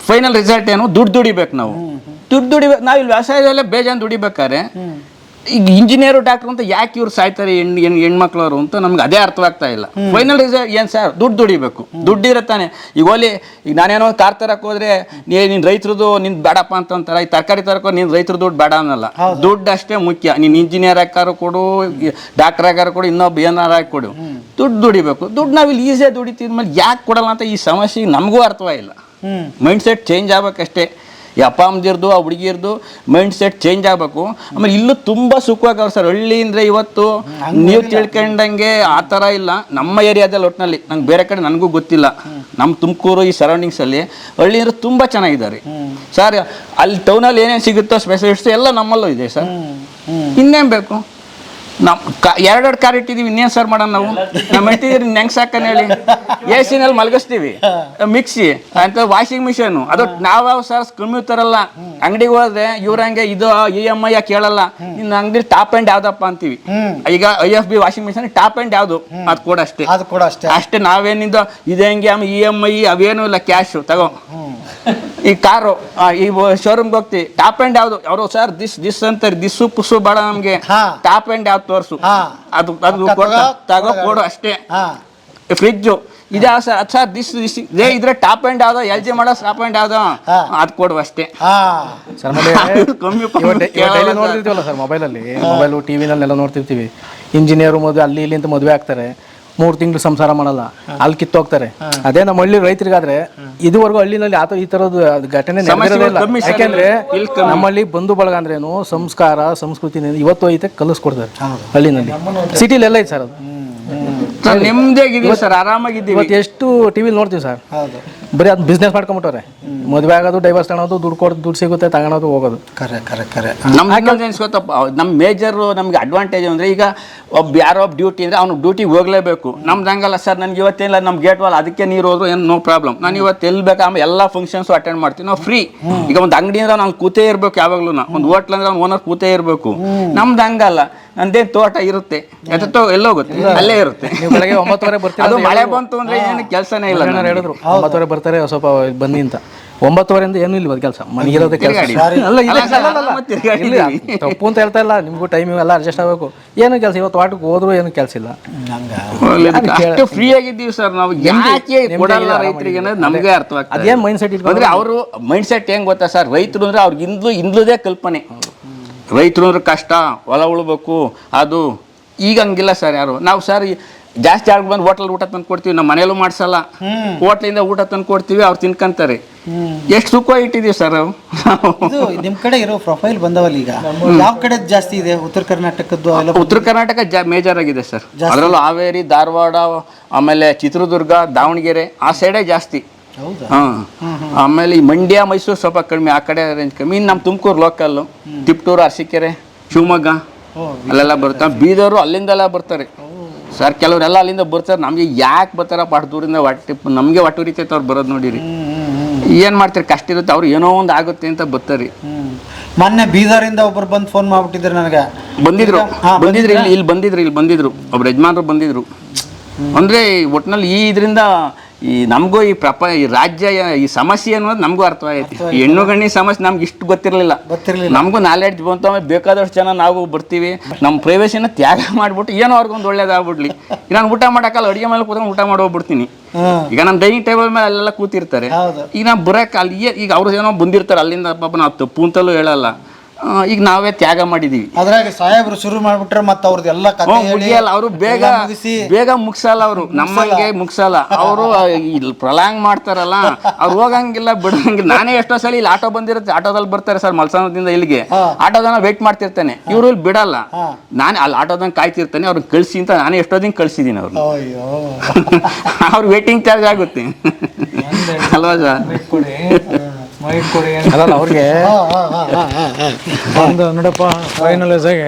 ಫೈನಲ್ ರಿಸಲ್ಟ್ ಏನು, ದುಡ್ಡು ದುಡಿಬೇಕು. ನಾವು ದುಡ್ಡು ದುಡಿಬೇಕು. ನಾವು ಇಲ್ಲಿ ವ್ಯವಸಾಯದಲ್ಲೇ ಬೇಜಾನ್ ದುಡಿಬೇಕಾದ್ರೆ ಈಗ ಇಂಜಿನಿಯರು ಡಾಕ್ಟರ್ ಅಂತ ಯಾಕೆ ಇವ್ರು ಸಾಯ್ತಾರೆ ಹೆಣ್ಮಕ್ಳವರು ಅಂತ ನಮ್ಗೆ ಅದೇ ಅರ್ಥವಾಗ್ತಾ ಇಲ್ಲ. ಫೈನಲ್ ರಿಸಲ್ಟ್ ಏನು ಸರ್, ದುಡ್ಡು ದುಡಿಬೇಕು. ದುಡ್ಡಿದ್ರೆ ತಾನೆ. ಈಗ ಈಗ ನಾನೇನೋ ಕಾರ್ ತರಕ್ಕೆ ಹೋದ್ರೆ ನೀನು ರೈತರದು ನಿನ್ ಬೇಡಪ್ಪ ಅಂತಾರ, ಈ ತರಕಾರಿ ತರಕೋ ನೀನು ರೈತರ ದುಡ್ಡು ಬೇಡ ಅನ್ನಲ್ಲ. ದುಡ್ಡು ಅಷ್ಟೇ ಮುಖ್ಯ. ನೀನು ಇಂಜಿನಿಯರ್ ಆಗಾರು ಕೊಡು, ಡಾಕ್ಟರ್ ಆಗಾರು ಕೊಡು, ಇನ್ನೊಬ್ಬ ಏನಾರು ಆಗಿ ಕೊಡು, ದುಡ್ಡು ದುಡಿಬೇಕು. ದುಡ್ಡು ನಾವು ಇಲ್ಲಿ ಈಸಿಯಾಗಿ ದುಡಿತಿದ್ಮೇಲೆ ಯಾಕೆ ಕೊಡಲ್ಲ ಅಂತ ಈ ಸಮಸ್ಯೆ ನಮಗೂ ಅರ್ಥವಾಗಿಲ್ಲ. ಮೈಂಡ್ ಸೆಟ್ ಚೇಂಜ್ ಆಗ್ಬೇಕಷ್ಟೇ. ಈ ಅಪ್ಪ ಅಮ್ಮದಿರ್ದು ಆ ಹುಡುಗಿರ್ದು ಮೈಂಡ್ ಸೆಟ್ ಚೇಂಜ್ ಆಗಬೇಕು. ಆಮೇಲೆ ಇಲ್ಲೂ ತುಂಬ ಸುಖವಾಗವ್ರು ಸರ್. ಹಳ್ಳಿ ಅಂದರೆ ಇವತ್ತು ನೀವು ತಿಳ್ಕೊಂಡಂಗೆ ಆ ಥರ ಇಲ್ಲ. ನಮ್ಮ ಏರಿಯಾದಲ್ಲಿ ಒಟ್ಟಿನಲ್ಲಿ ನಂಗೆ ಬೇರೆ ಕಡೆ ನನಗೂ ಗೊತ್ತಿಲ್ಲ. ನಮ್ಮ ತುಮಕೂರು ಈ ಸರೌಂಡಿಂಗ್ಸಲ್ಲಿ ಹಳ್ಳಿ ಅಂದರೆ ತುಂಬ ಚೆನ್ನಾಗಿದ್ದಾರೆ ಸರ್. ಅಲ್ಲಿ ಟೌನಲ್ಲಿ ಏನೇನು ಸಿಗುತ್ತೋ ಸ್ಪೆಷಲಿಸ್ಟ್ ಎಲ್ಲ ನಮ್ಮಲ್ಲೂ ಇದೆ ಸರ್. ಇನ್ನೇನು ಬೇಕು? ನಾವು 2 ಕಾರ್ ಇಟ್ಟಿದ್ದೀವಿ, ಇನ್ನೇನು ಸರ್ ಮಾಡೋಣ ನಾವು? ನಮ್ಮ ಹೆಂಡ್ತಿದ್ರಿ ಹೆಂಗೆ ಸಾಕನ್ ಹೇಳಿ? AC ನಲ್ಲಿ ಮಲಗಿಸ್ತೀವಿ, ಮಿಕ್ಸಿ ಅಂತ ವಾಷಿಂಗ್ ಮಿಷಿನು. ಅದು ನಾವ್ಯಾವ ಸರ್ ಕಮ್ಮಿ ತರಲ್ಲ. ಅಂಗಡಿಗೆ ಹೋದ್ರೆ ಇವ್ರಂಗೆ ಇದು EMI ಕೇಳಲ್ಲ. ನಿನ್ನ ಅಂಗಡಿ ಟಾಪ್ ಆ್ಯಂಡ್ ಯಾವ್ದಪ್ಪ ಅಂತೀವಿ. ಈಗ IFB washing machine top and ಯಾವುದು, ಅದು ಕೂಡ ಅಷ್ಟೇ ಅಷ್ಟೇ. ನಾವೇನಿಂದ ಇದು ಹೆಂಗೆ EMI ಅವೇನೂ ಇಲ್ಲ, ಕ್ಯಾಶು ತಗೋ. ಈ ಕಾರು ಈ ಶೋರೂಮ್ಗೆ ಹೋಗ್ತೀವಿ, ಟಾಪ್ ಆ್ಯಂಡ್ ಯಾವುದು? ಅವರು ಸರ್ ದಿಸ್ ಅಂತಾರೆ, ದಿಸ್ಸು ಪುಸ್ಸು ಬೇಡ ನಮ್ಗೆ, ಟಾಪ್ ಆ್ಯಂಡ್ ಯಾವ್ದು ತೋರಿಸು, ಅದು ತಗೋ ಕೊಡು ಅಷ್ಟೇ. ಫ್ರಿಜ್ಜು ಇದೆ ಸರ್, ದಿಸ್ ಇದ್ರೆ ಟಾಪ್ ಆ್ಯಂಡ್ ಯಾವ್ದೋ, LG ಮಾಡೋ ಟಾಪ್ ಆ್ಯಂಡ್ ಯಾವ್ದೋ, ಅದು ಕೊಡು ಅಷ್ಟೇ. ನೋಡ್ತಿರ್ತೀವಲ್ಲ ಸರ್ ಮೊಬೈಲಲ್ಲಿ, ಮೊಬೈಲು ಟಿವಿನಲ್ಲೆಲ್ಲ ನೋಡ್ತಿರ್ತೀವಿ. ಇಂಜಿನಿಯರು ಮದುವೆ ಅಲ್ಲಿ ಇಲ್ಲಿ ಅಂತ ಮದುವೆ ಆಗ್ತಾರೆ. 3 ತಿಂಗಳು ಸಂಸಾರ ಮಾಡಲ್ಲ, ಅಲ್ಲಿ ಕಿತ್ತೋಗ್ತಾರೆ. ಅದೇ ನಮ್ಮ ಹಳ್ಳಿ ರೈತರಿಗಾದ್ರೆ ಇದುವರೆಗೂ ಹಳ್ಳಿನಲ್ಲಿ ಈ ತರದ್ದು ಘಟನೆ ನಡೆದಿರೋದಿಲ್ಲ. ಯಾಕೆಂದ್ರೆ ನಮ್ಮಲ್ಲಿ ಬಂಧು ಬಳಗ ಅಂದ್ರೇನು, ಸಂಸ್ಕಾರ ಸಂಸ್ಕೃತಿ ಇವತ್ತು ಐತೆ ಕಲಿಸ್ಕೊಡ್ತಾರೆ ಹಳ್ಳಿನಲ್ಲಿ. ಸಿಟಿಲಿ ಎಲ್ಲ ಐತೆ ಸರ್ ಅದು. ನೆಮ್ಮದಿಯಾಗಿದ್ದೀವಿ ಸರ್, ಆರಾಮಾಗಿದ್ದೀವಿ. ಇವತ್ತು ಎಷ್ಟು ಟಿವಿಲಿ ನೋಡ್ತೀವಿ ಸರ್, ಬರೀ ಅದು ಬಿಸ್ನೆಸ್ ಮಾಡ್ಕೊಂಬಿಟ್ಟವ್ರೆ. ಮದುವೆ ಆಗೋದು, ಡೈವರ್ಸ್ ತಗೊಳೋದು, ದುಡ್ಡು ಸಿಗುತ್ತೆ, ತಗೊಳೋದು, ಹೋಗೋದು. ಕರೆ ನಮ್ಗೆ ಗೊತ್ತಪ್ಪ, ನಮ್ಮ ಮೇಜರ್ ನಮ್ಗೆ ಅಡ್ವಾಂಟೇಜ್ ಅಂದರೆ ಈಗ ಯಾರೋ ಡ್ಯೂಟಿ ಅಂದರೆ ಅವ್ನು ಡ್ಯೂಟಿಗೆ ಹೋಗಲೇಬೇಕು. ನಮ್ದು ಹಂಗಲ್ಲ ಸರ್, ನನಗೆ ಇವತ್ತೇನಿಲ್ಲ, ನಮ್ಮ ಗೇಟ್ ವಾಲ್ ಅದಕ್ಕೆ ನೀರು ಹೋದ್ರು ಏನು ನೋ ಪ್ರಾಬ್ಲಮ್. ನಾನು ಇವತ್ತು ಎಲ್ಲಿ ಬೇಕು ಆಮೇಲೆ ಎಲ್ಲ ಫಂಕ್ಷನ್ಸು ಅಟೆಂಡ್ ಮಾಡ್ತೀನಿ, ನಾವು ಫ್ರೀ. ಈಗ ಒಂದು ಅಂಗಡಿ ಅಂದ್ರೆ ನಾವು ಕೂತೇ ಇರಬೇಕು, ಯಾವಾಗಲೂ ಒಂದು ಹೋಟ್ಲ್ ಅಂದ್ರೆ ಅವ್ನು ಓನರ್ ಕೂತೇ ಇರಬೇಕು. ನಮ್ದು ಹಂಗಲ್ಲ, ನಂದೇನು ತೋಟ ಇರುತ್ತೆ, ಎಲ್ಲೋಗುತ್ತೆ ಅಲ್ಲೇ ಇರುತ್ತೆ. ಬೆಳಗ್ಗೆ 9:00 ಬರ್ತೀವಿ, ಅದು ಮಳೆ ಬಂತು ಅಂದರೆ ಏನು ಕೆಲಸನೇ ಇಲ್ಲ. ಹೇಳಿದ್ರು 9:00 ಬರ್ತಾರೆ, ಸ್ವಲ್ಪ ಬನ್ನಿ ಅಂತ. 9:00 ಏನು ಇಲ್ಲ ಕೆಲಸ, ಮನೆಗಿರೋದೇ ಕೆಲಸ. ತಪ್ಪು ಅಂತ ಹೇಳ್ತಾ ಇಲ್ಲ, ನಿಮ್ಗೂ ಟೈಮ್ ಎಲ್ಲ ಅಡ್ಜಸ್ಟ್ ಆಗಬೇಕು. ಏನು ಕೆಲಸ, ಇವತ್ತು ತೋಟಕ್ಕೆ ಹೋದ್ರು ಏನು ಕೆಲಸ ಇಲ್ಲ. ಅಷ್ಟು ಫ್ರೀ ಆಗಿದ್ದೀವಿ ಸರ್ ನಾವು. ಯಾಕೆ ಕೊಡಲ್ಲ ರೈತರಿಗೆ ಅನ್ನೋದು ನಮಗೆ ಅರ್ಥವಾಗ್ತದೆ. ಅದೇನು ಮೈಂಡ್ ಸೆಟ್ ಅಂದ್ರೆ ಅವರು ಮೈಂಡ್ ಸೆಟ್ ಹೆಂಗ್ ಗೊತ್ತಾ ಸರ್, ರೈತರು ಅಂದ್ರೆ ಅವ್ರಿಗೆ ಇಂದ್ಲದೇ ಕಲ್ಪನೆ. ರೈತರು ಅಂದ್ರೆ ಕಷ್ಟ, ಹೊಲ ಉಳ್ಬೇಕು, ಅದು ಈಗ ಹಂಗಿಲ್ಲ ಸರ್ ಯಾರು. ನಾವು ಸರ್ ಜಾಸ್ತಿ ಆಗಿ ಬಂದು ಹೋಟೆಲ್ ಊಟ ತಂದು ಕೊಡ್ತೀವಿ, ನಮ್ಮ ಮನೇಲೂ ಮಾಡ್ಸಲ್ಲ, ಹೋಟ್ಲಿಂದ ಊಟ ತಂದು ಕೊಡ್ತೀವಿ, ಅವ್ರು ತಿನ್ಕಂತಾರೆ. ಎಷ್ಟು ಸುಖ ಇಟ್ಟಿದೀವಿ ಸರ್ ನಾವು. ಇದು ನಿಮ್ಮ ಕಡೆ ಇರೋ ಪ್ರೊಫೈಲ್ ಬಂದವಲ್ಲ, ಈಗ ಯಾವ ಕಡೆ ಜಾಸ್ತಿ ಇದೆ? ಉತ್ತರ ಕರ್ನಾಟಕದ್ದು? ಉತ್ತರ ಕರ್ನಾಟಕ ಮೇಜರ್ ಆಗಿದೆ ಸರ್, ಅದರಲ್ಲೂ ಹಾವೇರಿ, ಧಾರವಾಡ, ಆಮೇಲೆ ಚಿತ್ರದುರ್ಗ, ದಾವಣಗೆರೆ ಆ ಸೈಡೇ ಜಾಸ್ತಿ. ಆಮೇಲೆ ಈ ಮಂಡ್ಯ, ಮೈಸೂರು ಸ್ವಲ್ಪ ಕಡಿಮೆ, ಆ ಕಡೆ ರೇಂಜ್ ಕಮ್ಮಿ. ಇನ್ನು ನಮ್ಮ ತುಮಕೂರು ಲೋಕಲ್ಲು, ತಿಪ್ಟೂರು, ಅರಸೀಕೆರೆ, ಶಿವಮೊಗ್ಗ ಅಲ್ಲೆಲ್ಲ ಬರ್ತಾರೆ. ಬೀದವರು ಅಲ್ಲಿಂದೆಲ್ಲ ಬರ್ತಾರೆ ಸರ್. ಕೆಲವರೆಲ್ಲ ಅಲ್ಲಿಂದ ಬರ್ತಾರೆ. ನಮಗೆ ಯಾಕೆ ಬರ್ತಾರಪ್ಪ ಅಷ್ಟು ದೂರಿಂದ, ನಮಗೆ ಒಟ್ಟು ಉರಿತೈತೆ ಅವ್ರು ಬರೋದು ನೋಡಿರಿ. ಏನು ಮಾಡ್ತಾರೆ, ಕಷ್ಟ ಇರುತ್ತೆ, ಅವ್ರು ಏನೋ ಒಂದು ಆಗುತ್ತೆ ಅಂತ ಬರ್ತಾರೆ. ಮೊನ್ನೆ ಬೀದರಿಂದ ಒಬ್ರು ಬಂದು ಫೋನ್ ಮಾಡ್ಬಿಟ್ಟಿದ್ರು ನನಗೆ. ಇಲ್ಲಿ ಬಂದಿದ್ರು ಒಬ್ರು ಯಜಮಾನ್ರು ಬಂದಿದ್ರು. ಅಂದರೆ ಒಟ್ಟಿನಲ್ಲಿ ಇದರಿಂದ ಈ ನಮಗೂ ಈ ರಾಜ್ಯ ಈ ಸಮಸ್ಯೆ ಅನ್ನೋದು ನಮಗೂ ಅರ್ಥವಾಗೈತಿ. ಹೆಣ್ಣು ಗಣ್ಣಿ ಸಮಸ್ಯೆ ನಮ್ಗೆ ಇಷ್ಟು ಗೊತ್ತಿರಲಿಲ್ಲ. ನಮಗೂ ನಾಲೆಡ್ಜ್ ಬಂತು. ಆಮೇಲೆ ಬೇಕಾದಷ್ಟು ಜನ ನಾವು ಬರ್ತೀವಿ, ನಮ್ಮ ಪ್ರೈವೇಸಿನ ತ್ಯಾಗ ಮಾಡಿಬಿಟ್ಟು ಏನೋ ಅವ್ರಿಗೊಂದು ಒಳ್ಳೇದಾಗ್ಬಿಡ್ಲಿ. ನಾನು ಊಟ ಮಾಡೋಕ್ಕಲ್ಲ, ಅಡುಗೆ ಮೇಲೆ ಕೂತ್ಕೊಂಡು ಊಟ ಮಾಡಿ ಹೋಗ್ಬಿಡ್ತೀನಿ. ಈಗ ನಮ್ಮ ಡೈನಿಂಗ್ ಟೇಬಲ್ ಮೇಲೆ ಅಲ್ಲೆಲ್ಲ ಕೂತಿರ್ತಾರೆ. ಈಗ ನಾವು ಬರೋಕ್ಕೆ ಅಲ್ಲಿ ಈಗ ಅವ್ರು ಏನೋ ಬಂದಿರ್ತಾರೆ ಅಲ್ಲಿಂದ, ಪಾಪ ನಾವು ತಪ್ಪು ಅಂತಲೂ ಹೇಳಲ್ಲ. ಈಗ ನಾವೇ ತ್ಯಾಗ ಮಾಡಿದೀವಿ. ಅದ್ರಾಗ ಸಾಹೇಬ್ರು ಶುರು ಮಾಡ್ಬಿಟ್ರೆ ಮತ್ತೆ ಅವ್ರದ್ದು ಎಲ್ಲ ಮುಗಿಯಲ್ಲ. ಅವರು ಬೇಗ ಮುಗಿಸಲ್ಲ, ಅವರು ನಮ್ಮಂಗೆ ಮುಗಿಸಲ್ಲ. ಅವರು ಇಲ್ಲಿ ಪ್ರಲಾಂಗ್ ಮಾಡ್ತಾರಲ್ಲ, ಅವ್ರು ಹೋಗಂಗಿಲ್ಲ, ಬಿಡಂಗಿಲ್ಲ. ನಾನೇ ಎಷ್ಟೋ ಸಲ ಇಲ್ಲಿ ಆಟೋ ಬಂದಿರುತ್ತೆ, ಆಟೋದಲ್ಲಿ ಬರ್ತಾರೆ ಸರ್ ಮಲ್ಸಾನದಿಂದ ಇಲ್ಲಿಗೆ. ಆಟೋದನ್ನ ವೇಟ್ ಮಾಡ್ತಿರ್ತಾನೆ, ಇವರು ಇಲ್ಲಿ ಬಿಡಲ್ಲ. ನಾನೇ ಅಲ್ಲಿ ಆಟೋದಂಗೆ ಕಾಯ್ತಿರ್ತಾನೆ, ಅವ್ರನ್ನ ಕಳಿಸಿ ಅಂತ ನಾನೇ ಎಷ್ಟೋ ದಿನ ಕಳಿಸಿದ್ದೀನಿ ಅವ್ರು. ಅವ್ರು ವೇಟಿಂಗ್ ಚಾರ್ಜ್ ಆಗುತ್ತೆ ಅಲ್ವಾ ಸರ್? ಅಲ್ಲ ಅವ್ರಿಗೆ ಒಂದು ನೋಡಪ್ಪ, ಫೈನಲೈಸ್ ಆಗಿ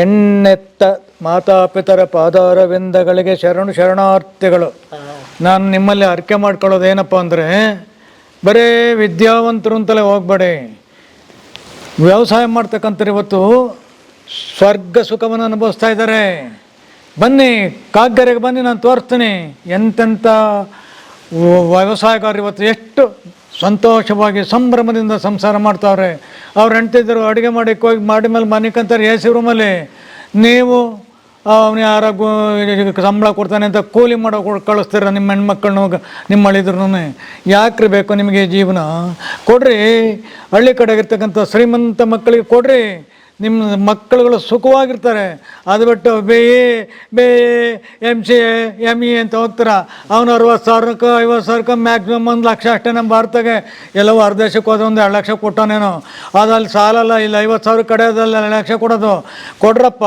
ಎಣ್ಣೆತ್ತ ಮಾತಾಪಿತರ ಪಾದಾರವಿಂದಗಳಿಗೆ ಶರಣಾರ್ಥಿಗಳು. ನಾನು ನಿಮ್ಮಲ್ಲಿ ಅರ್ಕೆ ಮಾಡ್ಕೊಳ್ಳೋದು ಏನಪ್ಪ ಅಂದರೆ, ಬರೀ ವಿದ್ಯಾವಂತರು ಅಂತಲೇ ಹೋಗ್ಬೇಡಿ. ವ್ಯವಸಾಯ ಮಾಡ್ತಕ್ಕಂಥವ್ರು ಇವತ್ತು ಸ್ವರ್ಗ ಸುಖವನ್ನು ಅನುಭವಿಸ್ತಾ ಇದ್ದಾರೆ. ಬನ್ನಿ ಕಾಗ್ಗೆರೆಗೆ ಬನ್ನಿ, ನಾನು ತೋರಿಸ್ತೀನಿ ಎಂತೆಂಥ ವ್ಯವಸಾಯಗಾರರು ಇವತ್ತು ಎಷ್ಟು ಸಂತೋಷವಾಗಿ ಸಂಭ್ರಮದಿಂದ ಸಂಸಾರ ಮಾಡ್ತಾವ್ರೆ. ಅವ್ರು ಹೆಂಡ್ತಿದ್ರು ಅಡುಗೆ ಮಾಡಿ ಮೇಲೆ ಮನೆಕಂತಾರೆ ಎ ಸಿ ರೂಮಲ್ಲಿ. ನೀವು ಅವನು ಯಾರ ಸಂಬಳ ಕೊಡ್ತಾನೆ ಅಂತ ಕೂಲಿ ಮಾಡೋ ಕಳಿಸ್ತೀರ ನಿಮ್ಮ ಹೆಣ್ಮಕ್ಳನ್ನ, ನಿಮ್ಮ ಅಳಿದ್ರು. ಯಾಕ್ರಿ ಬೇಕು ನಿಮಗೆ ಜೀವನ? ಕೊಡ್ರಿ, ಹಳ್ಳಿ ಕಡೆಗಿರ್ತಕ್ಕಂಥ ಶ್ರೀಮಂತ ಮಕ್ಕಳಿಗೆ ಕೊಡ್ರಿ, ನಿಮ್ಮ ಮಕ್ಕಳುಗಳು ಸುಖವಾಗಿರ್ತಾರೆ. ಅದು ಬಿಟ್ಟು ಬಿ MCA ME ಅಂತ ಹೋಗ್ತಾರ. ಅವನು 60,000 50,000 ಮ್ಯಾಕ್ಸಿಮಮ್ 1 ಲಕ್ಷ ಅಷ್ಟೇ. ನಮ್ಮ ಭಾರತಗೆ ಎಲ್ಲವೋ ಹೊರ ದೇಶಕ್ಕೆ ಹೋದ್ರೆ 1 2 ಲಕ್ಷ ಕೊಟ್ಟನೇನೋ. ಅದು ಅಲ್ಲಿ ಸಾಲಲ್ಲ, ಇಲ್ಲಿ 50,000 ಕಡೆಯೋದಲ್ಲ 2 ಲಕ್ಷ ಕೊಡೋದು. ಕೊಡ್ರಪ್ಪ,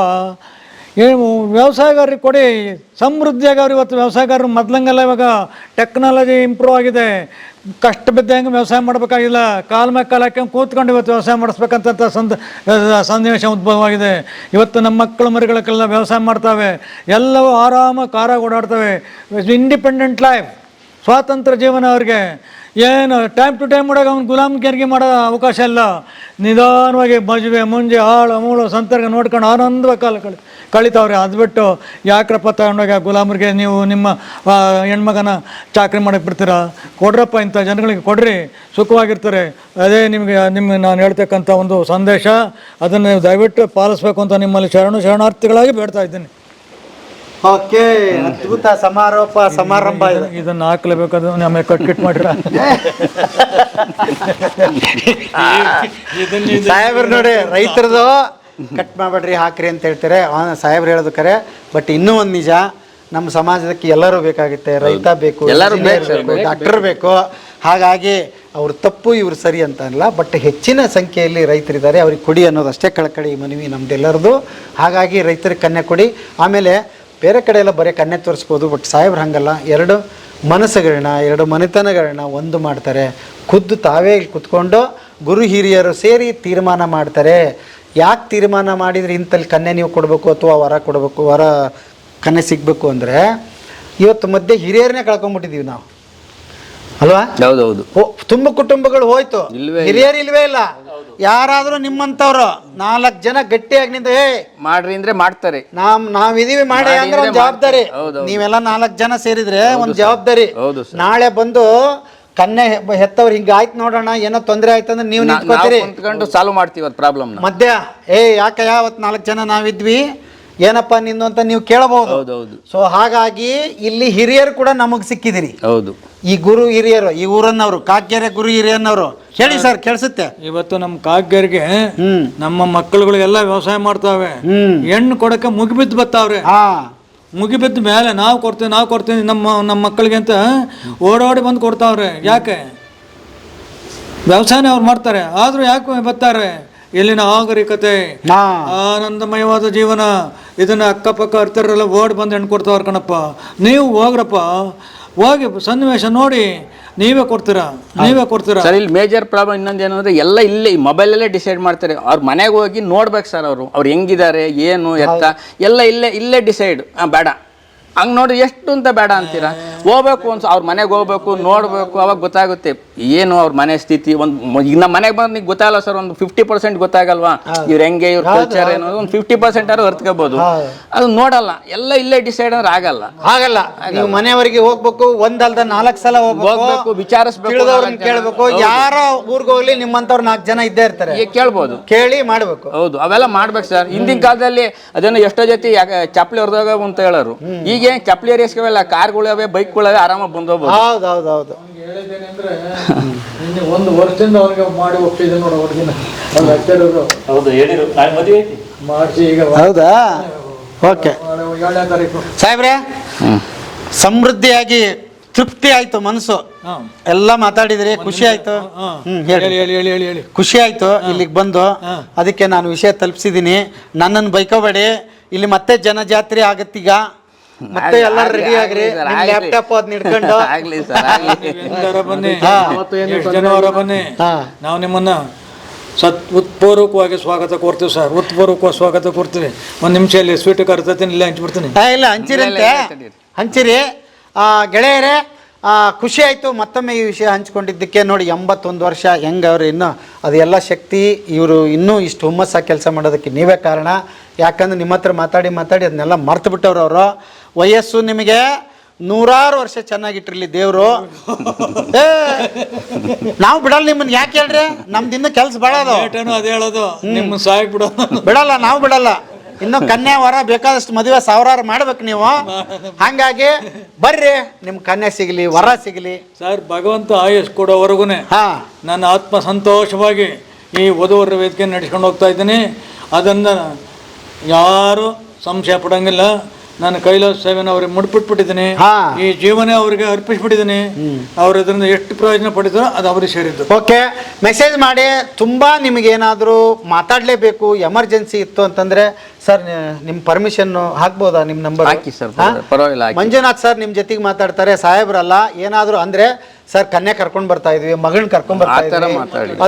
ಏನು ವ್ಯವಸಾಯಗಾರರಿಗೆ ಕೊಡಿ, ಸಮೃದ್ಧಿಯಾಗವ್ರು. ಇವತ್ತು ವ್ಯವಸಾಯಗಾರರು ಮೊದ್ಲಂಗೆಲ್ಲ ಇವಾಗ ಟೆಕ್ನಾಲಜಿ ಇಂಪ್ರೂವ್ ಆಗಿದೆ. ಕಷ್ಟ ಬಿದ್ದಂಗೆ ವ್ಯವಸಾಯ ಮಾಡಬೇಕಾಗಿಲ್ಲ, ಕಾಲ ಮೇಲೆ ಕಾಲು ಹಾಕಿ ಕೂತ್ಕೊಂಡು ಇವತ್ತು ವ್ಯವಸಾಯ ಮಾಡಿಸ್ಬೇಕಂತ ಸನ್ನಿವೇಶ ಉದ್ಭವವಾಗಿದೆ. ಇವತ್ತು ನಮ್ಮ ಮಕ್ಕಳು ಮರಿಗಳಕ್ಕೆಲ್ಲ ವ್ಯವಸಾಯ ಮಾಡ್ತವೆ, ಎಲ್ಲವೂ ಆರಾಮ ಕಾರಾಗಿ ಓಡಾಡ್ತವೆ. ಇಂಡಿಪೆಂಡೆಂಟ್ ಲೈಫ್, ಸ್ವಾತಂತ್ರ್ಯ ಜೀವನ ಅವ್ರಿಗೆ. ಏನು ಟೈಮ್ ಟು ಟೈಮ್ ಒಳಗೆ ಅವ್ನು ಗುಲಾಮಗಿರಿಗೆ ಮಾಡೋ ಅವಕಾಶ ಇಲ್ಲ. ನಿಧಾನವಾಗಿ ಮಜುವೆ ಮುಂಜೆ ಆಳು ಮೂಳು ಸಂತರ್ಗ ನೋಡ್ಕೊಂಡು ಆನಂದವಾಗಿ ಕಳಿತಾವ್ರೆ. ಅದು ಬಿಟ್ಟು ಯಾಕ್ರಪ್ಪ ತಗೊಂಡೋಗಿ ಗುಲಾಮರಿಗೆ ನೀವು ನಿಮ್ಮ ಹೆಣ್ಮಗನ ಚಾಕ್ರಿ ಮಾಡಕ್ಕೆ ಬಿಡ್ತೀರಾ? ಕೊಡ್ರಪ್ಪ, ಇಂಥ ಜನಗಳಿಗೆ ಕೊಡ್ರಿ, ಸುಖವಾಗಿರ್ತಾರೆ. ಅದೇ ನಿಮಗೆ ನಾನು ಹೇಳ್ತಕ್ಕಂಥ ಒಂದು ಸಂದೇಶ. ಅದನ್ನು ನೀವು ದಯವಿಟ್ಟು ಪಾಲಿಸ್ಬೇಕು ಅಂತ ನಿಮ್ಮಲ್ಲಿ ಶರಣಾರ್ಥಿಗಳಾಗಿ ಬೇಡ್ತಾ ಇದ್ದೀನಿ. ಓಕೆ, ಅದ್ಭುತ ಸಮಾರಂಭ ಇದನ್ನು ಹಾಕ್ಲೇಬೇಕು. ಅದು ಆಮೇಲೆ ಕಟ್ ಮಾಡಿರ ಸಾಹೇಬ್ರು ನೋಡಿ, ರೈತರದು ಕಟ್ ಮಾಡಬೇಡ್ರಿ ಹಾಕ್ರಿ ಅಂತ ಹೇಳ್ತಾರೆ. ಸಾಹೇಬ್ರು ಹೇಳೋದು ಕರೆ. ಬಟ್ ಇನ್ನೂ ಒಂದು ನಿಜ, ನಮ್ಮ ಸಮಾಜಕ್ಕೆ ಎಲ್ಲರೂ ಬೇಕಾಗುತ್ತೆ. ರೈತ ಬೇಕು, ಎಲ್ಲರೂ ಡಾಕ್ಟರ್ ಬೇಕು. ಹಾಗಾಗಿ ಅವ್ರು ತಪ್ಪು ಇವ್ರು ಸರಿ ಅಂತ ಅಲ್ಲ, ಬಟ್ ಹೆಚ್ಚಿನ ಸಂಖ್ಯೆಯಲ್ಲಿ ರೈತರಿದ್ದಾರೆ, ಅವ್ರಿಗೆ ಕೊಡಿ ಅನ್ನೋದಷ್ಟೇ ಕಳಕಳಿ ಮನವಿ ನಮ್ದೆಲ್ಲರದು. ಹಾಗಾಗಿ ರೈತರಿಗೆ ಕನ್ಯೆ ಕೊಡಿ. ಆಮೇಲೆ ಬೇರೆ ಕಡೆ ಎಲ್ಲ ಬರೀ ಕನ್ಯೆ ತೋರಿಸ್ಬೋದು, ಬಟ್ ಸಾಹೇಬ್ರು ಹಂಗಲ್ಲ. ಎರಡು ಮನಸ್ಸುಗಳನ್ನ, ಎರಡು ಮನೆತನಗಳನ್ನ ಒಂದು ಮಾಡ್ತಾರೆ. ಖುದ್ದು ತಾವೇ ಕುತ್ಕೊಂಡು ಗುರು ಹಿರಿಯರು ಸೇರಿ ತೀರ್ಮಾನ ಮಾಡ್ತಾರೆ. ಯಾಕೆ ತೀರ್ಮಾನ ಮಾಡಿದರೆ ಇಂಥಲ್ಲಿ ಕನ್ಯೆ ನೀವು ಕೊಡಬೇಕು ಅಥವಾ ವರ ಕೊಡಬೇಕು, ವರ ಕನ್ಯೆ ಸಿಗಬೇಕು ಅಂದರೆ ಇವತ್ತು ಮಧ್ಯೆ ಹಿರಿಯರನ್ನೇ ಕಳ್ಕೊಂಡ್ಬಿಟ್ಟಿದ್ದೀವಿ ನಾವು ಅಲ್ವಾ? ಹೌದೌದು. ತುಂಬ ಕುಟುಂಬಗಳು ಹೋಯ್ತು, ಹಿರಿಯರು ಇಲ್ವೇ ಇಲ್ಲ. ಯಾರಾದರೂ ನಿಮ್ಮಂಥವ್ರು 4 ಜನ ಗಟ್ಟಿಯಾಗಿ ನಿಂತ ಮಾಡ್ರಿ ಅಂದ್ರೆ ಮಾಡ್ತಾರೆ. ನಾವಿದೀವಿ ಮಾಡಿ ಅಂದ್ರೆ ಒಂದು ಜವಾಬ್ದಾರಿ. ನೀವೆಲ್ಲ 4 ಜನ ಸೇರಿದ್ರೆ ಒಂದು ಜವಾಬ್ದಾರಿ. ನಾಳೆ ಬಂದು ಕನ್ಯೆ ಹೆತ್ತವ್ರು ಹಿಂಗ ಆಯ್ತು ನೋಡೋಣ, ಏನೋ ತೊಂದರೆ ಆಯ್ತು ಅಂದ್ರೆ ನೀವು ನಿಂತ್ಕೋತೀರಿ, ನಿಂತ್ಕೊಂಡು ಸಾಲ್ವ್ ಮಾಡ್ತೀವಿ ಅದು ಪ್ರಾಬ್ಲಮ್. ಮಧ್ಯ ಯಾಕೆ ಯಾವತ್ತು 4 ಜನ ನಾವಿದ್ವಿ, ಏನಪ್ಪ ನಿಂದು ಅಂತ ನೀವು ಕೇಳಬಹುದು. ಸೊ ಹಾಗಾಗಿ ಇಲ್ಲಿ ಹಿರಿಯರು ಕೂಡ ನಮಗ್ ಸಿಕ್ಕಿದಿರಿ. ಹೌದು, ಈ ಗುರು ಹಿರಿಯರು, ಈ ಊರನ್ನವರು, ಕಾಗ್ಗೆರೆ ಗುರು ಹಿರಿಯನ್ನವರು. ಹೇಳಿ ಸರ್, ಕೇಳಿಸುತ್ತೆ. ಇವತ್ತು ನಮ್ಮ ಕಾಗ್ಗೆರೆಗೆ ನಮ್ಮ ಮಕ್ಕಳುಗಳಿಗೆಲ್ಲ ವ್ಯವಸಾಯ ಮಾಡ್ತಾವೆ, ಹೆಣ್ಣು ಕೊಡಕ್ಕೆ ಮುಗಿಬಿದ್ದು ಬರ್ತಾವ್ರೆ. ಮುಗಿಬಿದ್ದ ಮೇಲೆ ನಾವು ಕೊಡ್ತೀವಿ ನಮ್ಮ ಮಕ್ಕಳಿಗೆ ಅಂತ ಓಡೋಡಿ ಬಂದು ಕೊಡ್ತಾವ್ರೆ. ಯಾಕೆ? ವ್ಯವಸಾಯನೇ ಅವ್ರು ಮಾಡ್ತಾರೆ, ಆದ್ರೂ ಯಾಕೆ ಬರ್ತಾರೆ? ಇಲ್ಲಿನ ನಾಗರಿಕತೆ, ಆನಂದಮಯವಾದ ಜೀವನ, ಇದನ್ನ ಅಕ್ಕಪಕ್ಕ ಅರ್ಥರೆಲ್ಲ ಓಡಿ ಬಂದು ಹೆಣ್ಣು ಕೊಡ್ತಾವ್ರ ಕಣಪ್ಪ. ನೀವು ಹೋಗ್ರಪ್ಪ, ಹೋಗಿ ಸನ್ನಿವೇಶ ನೋಡಿ ನೀವೇ ಕೊಡ್ತೀರಾ. ಸರ್, ಇಲ್ಲಿ ಮೇಜರ್ ಪ್ರಾಬ್ಲಮ್ ಇನ್ನೊಂದು ಏನು ಅಂದ್ರೆ ಎಲ್ಲ ಇಲ್ಲೇ ಮೊಬೈಲಲ್ಲೇ ಡಿಸೈಡ್ ಮಾಡ್ತಾರೆ. ಅವ್ರ ಮನೆಗೆ ಹೋಗಿ ನೋಡ್ಬೇಕು ಸರ್, ಅವ್ರು ಹೆಂಗಿದ್ದಾರೆ, ಏನು ಎತ್ತ ಎಲ್ಲ ಇಲ್ಲೇ ಡಿಸೈಡ್. ಬೇಡ ಹಂಗೆ ನೋಡ್ರಿ, ಎಷ್ಟು ಅಂತ ಬೇಡ ಅಂತೀರಾ? ಹೋಗ್ಬೇಕು ಅವ್ರ ಮನೆಗೆ ಹೋಗ್ಬೇಕು, ನೋಡ್ಬೇಕು, ಅವಾಗ ಗೊತ್ತಾಗುತ್ತೆ ಏನು ಅವ್ರ ಮನೆ ಸ್ಥಿತಿ. ಈಗ ನಮ್ಮ ಮನೆಗೆ ಬಂದು ನಿಮ್ಗೆ ಗೊತ್ತಾಗಲ್ಲ ಸರ್, ಒಂದು 50% ಗೊತ್ತಾಗಲ್ವಾ ಇವ್ರು ಹೆಂಗೆ, ಇವ್ರ ಕಲ್ಚರ್ ಏನು, ಒಂದು 50% ಆದ್ರೂ ಅರ್ತ್ಕೋಬಹುದು. ಅದು ನೋಡಲ್ಲ, ಎಲ್ಲ ಇಲ್ಲೇ ಡಿಸೈಡ್ ಅಂದ್ರೆ ಆಗಲ್ಲ. ನೀವು ಮನೆಯವರಿಗೆ ಹೋಗ್ಬೇಕು, ಒಂದಲ್ದ 4 ಸಲ ಹೋಗ್ಬೇಕು, ವಿಚಾರಿಸ್ಬೇಕು, ಕೇಳ್ಬೇಕು. ಯಾರೋ ಊರ್ಗ್ ಹೋಗ್ಲಿ ನಿಮ್ಮಂತವ್ರು 4 ಜನ ಇದ್ದೇ ಇರ್ತಾರೆ, ಕೇಳ್ಬೋದು, ಕೇಳಿ ಮಾಡ್ಬೇಕು. ಹೌದು, ಅವೆಲ್ಲ ಮಾಡ್ಬೇಕು ಸರ್. ಹಿಂದಿನ ಕಾಲದಲ್ಲಿ ಅದನ್ನು ಎಷ್ಟೋ ಜೊತೆ ಚಪ್ಪಲಿ ಹೊರದಾಗ ಅಂತ ಹೇಳೋರು. ಈಗ ಚಪ್ಪಲಿ ಏರಿಸ್ಕೋಲ್ಲ, ಕಾರ್ಗಳವೆ, ಬೈಕ್ಗಳವೆ, ಆರಾಮಾಗಿ ಬಂದೋಗ್ಬೋದು. ಹೌದು. ಒಂದು ವರ್ಷದಿಂದ ಅವ್ರಿಗೆ ಮಾಡಿ ಒಪ್ಪಿದೆ ನೋಡ ಹುಡುಗಿನ. ಹೌದು, ಹೇಳಿರು, ನಾನು ಮದುವೆ ಮಾಡಿಸಿ ಈಗ. ಹೌದಾ? ಓಕೆ 7ನೇ ತಾರೀಕು ಸಾಹೇಬ್ರೆ, ಸಮೃದ್ಧಿಯಾಗಿ ತೃಪ್ತಿ ಆಯ್ತು ಮನಸ್ಸು. ಎಲ್ಲ ಮಾತಾಡಿದ್ರಿ, ಖುಷಿ ಆಯ್ತು. ಹೇಳಿ. ಖುಷಿ ಆಯ್ತು ಇಲ್ಲಿಗೆ ಬಂದು. ಅದಕ್ಕೆ ನಾನು ವಿಷಯ ತಲುಪಿಸಿದ್ದೀನಿ. ನನ್ನನ್ನು ಬೈಕೋಬೇಡಿ. ಇಲ್ಲಿ ಮತ್ತೆ ಜನಜಾತ್ರೆ ಆಗತ್ತೀಗ, ಮತ್ತೆ ಎಲ್ಲರೂ ರೆಡಿ ಆಗ್ರಿ. ಲ್ಯಾಪ್ಟಾಪ್ ಅದ್ ನಿಡ್ಕೊಂಡು ಬನ್ನಿ, ಜನವರ ಬನ್ನಿ. ನಾವು ನಿಮ್ಮನ್ನ ಉತ್ಪೂರ್ವಕವಾಗಿ ಸ್ವಾಗತ ಕೋರ್ತೀವಿ ಸರ್. ಉತ್ಪೂರ್ವಕವಾಗಿ ಸ್ವಾಗತ ಕೋರ್ತೀವಿ. ಒಂದು ನಿಮಿಷ ಇಲ್ಲಿ ಸ್ವೀಟ್ ಕರ್ತೀನಿ, ಇಲ್ಲ ಹಂಚ್ಬಿಡ್ತೀನಿ. ಇಲ್ಲ ಹಂಚಿರಂತೆ, ಹಂಚಿರಿ. ಗೆಳೆಯರೇ, ಖುಷಿ ಆಯಿತು ಮತ್ತೊಮ್ಮೆ ಈ ವಿಷಯ ಹಂಚ್ಕೊಂಡಿದ್ದಕ್ಕೆ. ನೋಡಿ 81 ವರ್ಷ ಹೆಂಗವ್ರು ಇನ್ನೂ ಅದೆಲ್ಲ ಶಕ್ತಿ. ಇವರು ಇನ್ನೂ ಇಷ್ಟು ಹುಮ್ಮಸ್ಸಾಗಿ ಕೆಲಸ ಮಾಡೋದಕ್ಕೆ ನೀವೇ ಕಾರಣ. ಯಾಕಂದ್ರೆ ನಿಮ್ಮ ಹತ್ರ ಮಾತಾಡಿ ಅದನ್ನೆಲ್ಲ ಮರ್ತು ಬಿಟ್ಟವ್ರು ಅವರು. ವಯಸ್ಸು ನಿಮಗೆ 100 ವರ್ಷ ಚೆನ್ನಾಗಿಟ್ಟಿರ್ಲಿ ದೇವರು. ನಾವು ಬಿಡಲ್ಲ ನಿಮ್ಮನ್ನ. ಯಾಕೆ ಹೇಳ್ರಿ, ನಮ್ದು ಇನ್ನೂ ಕೆಲಸ ಬಾಳದು. ಅದೇ ಹೇಳೋದು, ನಿಮ್ಮ ಸಾಯಕ್ ಬಿಡಲ್ಲ, ನಾವು ಬಿಡಲ್ಲ. ಇನ್ನು ಕನ್ಯಾ ವರ ಬೇಕಾದಷ್ಟು ಮದುವೆ 1000 ಮಾಡ್ಬೇಕು ನೀವು. ಹಾಗಾಗಿ ಬರ್ರಿ, ನಿಮ್ ಕನ್ಯಾ ಸಿಗಲಿ, ವರ ಸಿಗಲಿ ಸರ್. ಭಗವಂತ ಆಯುಷ್ ಕೊಡೋವರೆಗೂ ನನ್ನ ಆತ್ಮ ಸಂತೋಷವಾಗಿ ಈ ವಧುವರ ವೇದಿಕೆ ನಡೆಸ್ಕೊಂಡು ಹೋಗ್ತಾ ಇದ್ದೀನಿ. ಅದನ್ನು ಯಾರು ಸಂಶಯ ಪಡಂಗಿಲ್ಲ. ನಾನು ಕೈಲಾಸ ಸೇವೆನ ಅವ್ರಿಗೆ ಮುಡ್ಬಿಟ್ಬಿಟ್ಟಿದ್ದೀನಿ. ಈ ಜೀವನ ಅವರಿಗೆ ಅರ್ಪಿಸ್ಬಿಟ್ಟಿದ್ದೀನಿ. ಅವ್ರ ಇದರಿಂದ ಎಷ್ಟು ಪ್ರಯೋಜನ ಪಡಿತಾರೋ ಅದು ಅವ್ರಿಗೆ ಸೇರಿದ್ದು. ಓಕೆ, ಮೆಸೇಜ್ ಮಾಡಿ. ತುಂಬಾ ನಿಮಗೇನಾದರೂ ಮಾತಾಡಲೇಬೇಕು, ಎಮರ್ಜೆನ್ಸಿ ಇತ್ತು ಅಂತಂದ್ರೆ ಸರ್, ನಿಮ್ಮ ಪರ್ಮಿಷನ್ ಹಾಕ್ಬೋದಾ? ನಿಮ್ಮ ನಂಬರ್ ಹಾಕಿ ಸರ್, ಪರವಾಗಿಲ್ಲ. ಮಂಜುನಾಥ್ ಸರ್ ನಿಮ್ಮ ಜೊತೆಗೆ ಮಾತಾಡ್ತಾರೆ, ಸಾಹೇಬ್ರಲ್ಲ. ಏನಾದರೂ ಅಂದ್ರೆ ಸರ್, ಕನ್ಯಾ ಕರ್ಕೊಂಡು ಬರ್ತಾ ಇದ್ವಿ, ಮಗಳನ್ನ ಕರ್ಕೊಂಡು ಬರ್ತಾ ಇದ್ವಿ,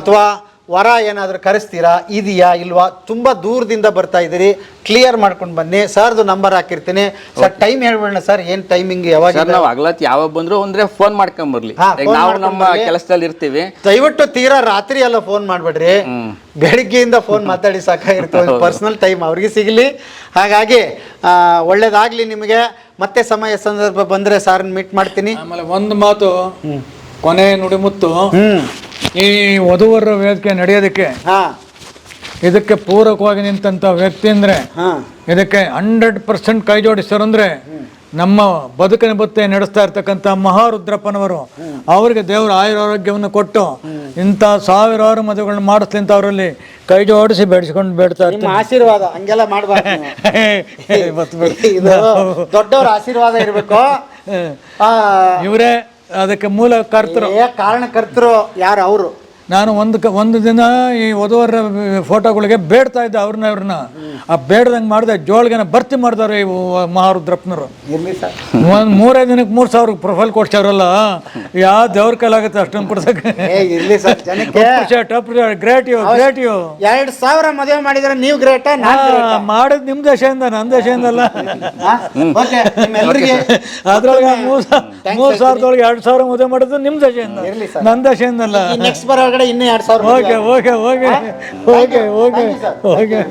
ಅಥವಾ ವರ ಏನಾದರೂ ಕರೆಸ್ತೀರಾ, ಇದೆಯಾ ಇಲ್ವಾ? ತುಂಬ ದೂರದಿಂದ ಬರ್ತಾ ಇದ್ದೀರಿ, ಕ್ಲಿಯರ್ ಮಾಡ್ಕೊಂಡು ಬನ್ನಿ. ಸರ್ದು ನಂಬರ್ ಹಾಕಿರ್ತೀನಿ. ಸರ್ ಟೈಮ್ ಹೇಳ್ಬೇಡ ಸರ್, ಏನು ಟೈಮಿಂಗ್? ಯಾವಾಗ ನಾವು ಆಗ್ಲತ್ ಯಾವಾಗ ಬಂದ್ರು ಅಂದ್ರೆ ಫೋನ್ ಮಾಡ್ಕೊಂಬರ್ಲಿ. ನಾವು ನಮ್ಮ ಕೆಲಸದಲ್ಲಿ ಇರ್ತೀವಿ. ದಯವಿಟ್ಟು ತೀರಾ ರಾತ್ರಿ ಎಲ್ಲ ಫೋನ್ ಮಾಡ್ಬೇಡ್ರಿ, ಬೆಳಿಗ್ಗೆಯಿಂದ ಫೋನ್ ಮಾತಾಡಿ ಸಾಕಾಗಿರ್ತದೆ. ಪರ್ಸನಲ್ ಟೈಮ್ ಅವ್ರಿಗೆ ಸಿಗಲಿ. ಹಾಗಾಗಿ ಒಳ್ಳೇದಾಗ್ಲಿ ನಿಮಗೆ. ಮತ್ತೆ ಸಮಯ ಸಂದರ್ಭ ಬಂದ್ರೆ ಸಾರ್ ಮೀಟ್ ಮಾಡ್ತೀನಿ. ಆಮೇಲೆ ಒಂದು ಮಾತು, ಕೊನೆ ನುಡಿಮುತ್ತು. ಈ ವಧುವರ ವೇದಿಕೆ ನಡೆಯೋದಕ್ಕೆ ಇದಕ್ಕೆ ಪೂರಕವಾಗಿ ನಿಂತ ವ್ಯಕ್ತಿ ಅಂದ್ರೆ, ಇದಕ್ಕೆ 100% ಕೈ ಜೋಡಿಸ್ತಾರಂದ್ರೆ ನಮ್ಮ ಬದುಕಿನ ಬತ್ತೆ ನಡೆಸ್ತಾ ಇರ್ತಕ್ಕಂಥ ಮಹಾರುದ್ರಪ್ಪನವರು ಅವರಿಗೆ ದೇವರ ಆಯುರಾರೋಗ್ಯವನ್ನು ಕೊಟ್ಟು ಇಂಥ ಸಾವಿರಾರು ಮದುವೆಗಳನ್ನ ಮಾಡಿಸ್ಲಿ ಅಂತ ಅವರಲ್ಲಿ ಕೈ ಜೋಡಿಸಿ ಬೇಡಿಸ್ಕೊಂಡು ಬೇಡ್ತಾ ನಿಮ್ಮ ಇರ್ತೀನಿ. ಆಶೀರ್ವಾದ ಹಂಗೆಲ್ಲ ಮಾಡಬಾರ್ದು ಇದು ದೊಡ್ಡವ್ರ ಆಶೀರ್ವಾದ ಇರಬೇಕು. ಇವರೇ ಅದಕ್ಕೆ ಮೂಲ ಕರ್ತರು. ಕಾರಣಕರ್ತರು ಯಾರು ಅವರು? ನಾನು ಒಂದು ದಿನ ಈ ವಧುವರ ಫೋಟೋಗಳಿಗೆ ಬೇಡ್ತಾ ಇದ್ದೆ ಅವ್ರನ್ನ ಆ ಬೇಡ್ದಂಗೆ ಮಾಡಿದೆ. ಜೋಳಿಗೆನ ಭರ್ತಿ ಮಾಡಿದವ್ರೆ ಇವು ಮಹಾರುದ್ರಪ್ಪನವರು. ಇರ್ಲಿ ಸರ್. ಒಂದು 3 ದಿನಕ್ಕೆ 3,000 ಪ್ರೊಫೈಲ್ ಕೊಡ್ಸವ್ರಲ್ಲ, ಯಾವ ದೇವ್ರ ಕೈಲಾಗುತ್ತೆ ಅಷ್ಟೊಂದು ಕೊಡ್ಸಕ್ಕೆ. ಇರ್ಲಿ ಸರ್, ಜನಕ್ಕೆ ಗ್ರೇಟ್ ಯು 2,000 ಮದುವೆ ಮಾಡಿದ್ರೆ ನೀವು ಗ್ರೇಟ? ಮಾಡಿದ್ ನಿಮ್ ದೇಶದಿಂದ, ನನ್ನ ದೇಶದಿಂದಲ್ಲ. ಅದ್ರೊಳಗೆ 3,000 2,000 ಮದುವೆ ಮಾಡಿದ್ದು ನಿಮ್ ದೇಶದಿಂದ, ನನ್ನ ದೇಶದಿಂದಲ್ಲ. ನೆಕ್ಸ್ಟ್ ಬರೋಗಡೆ ಇನ್ನೂ 2,000. Okay okay okay okay okay okay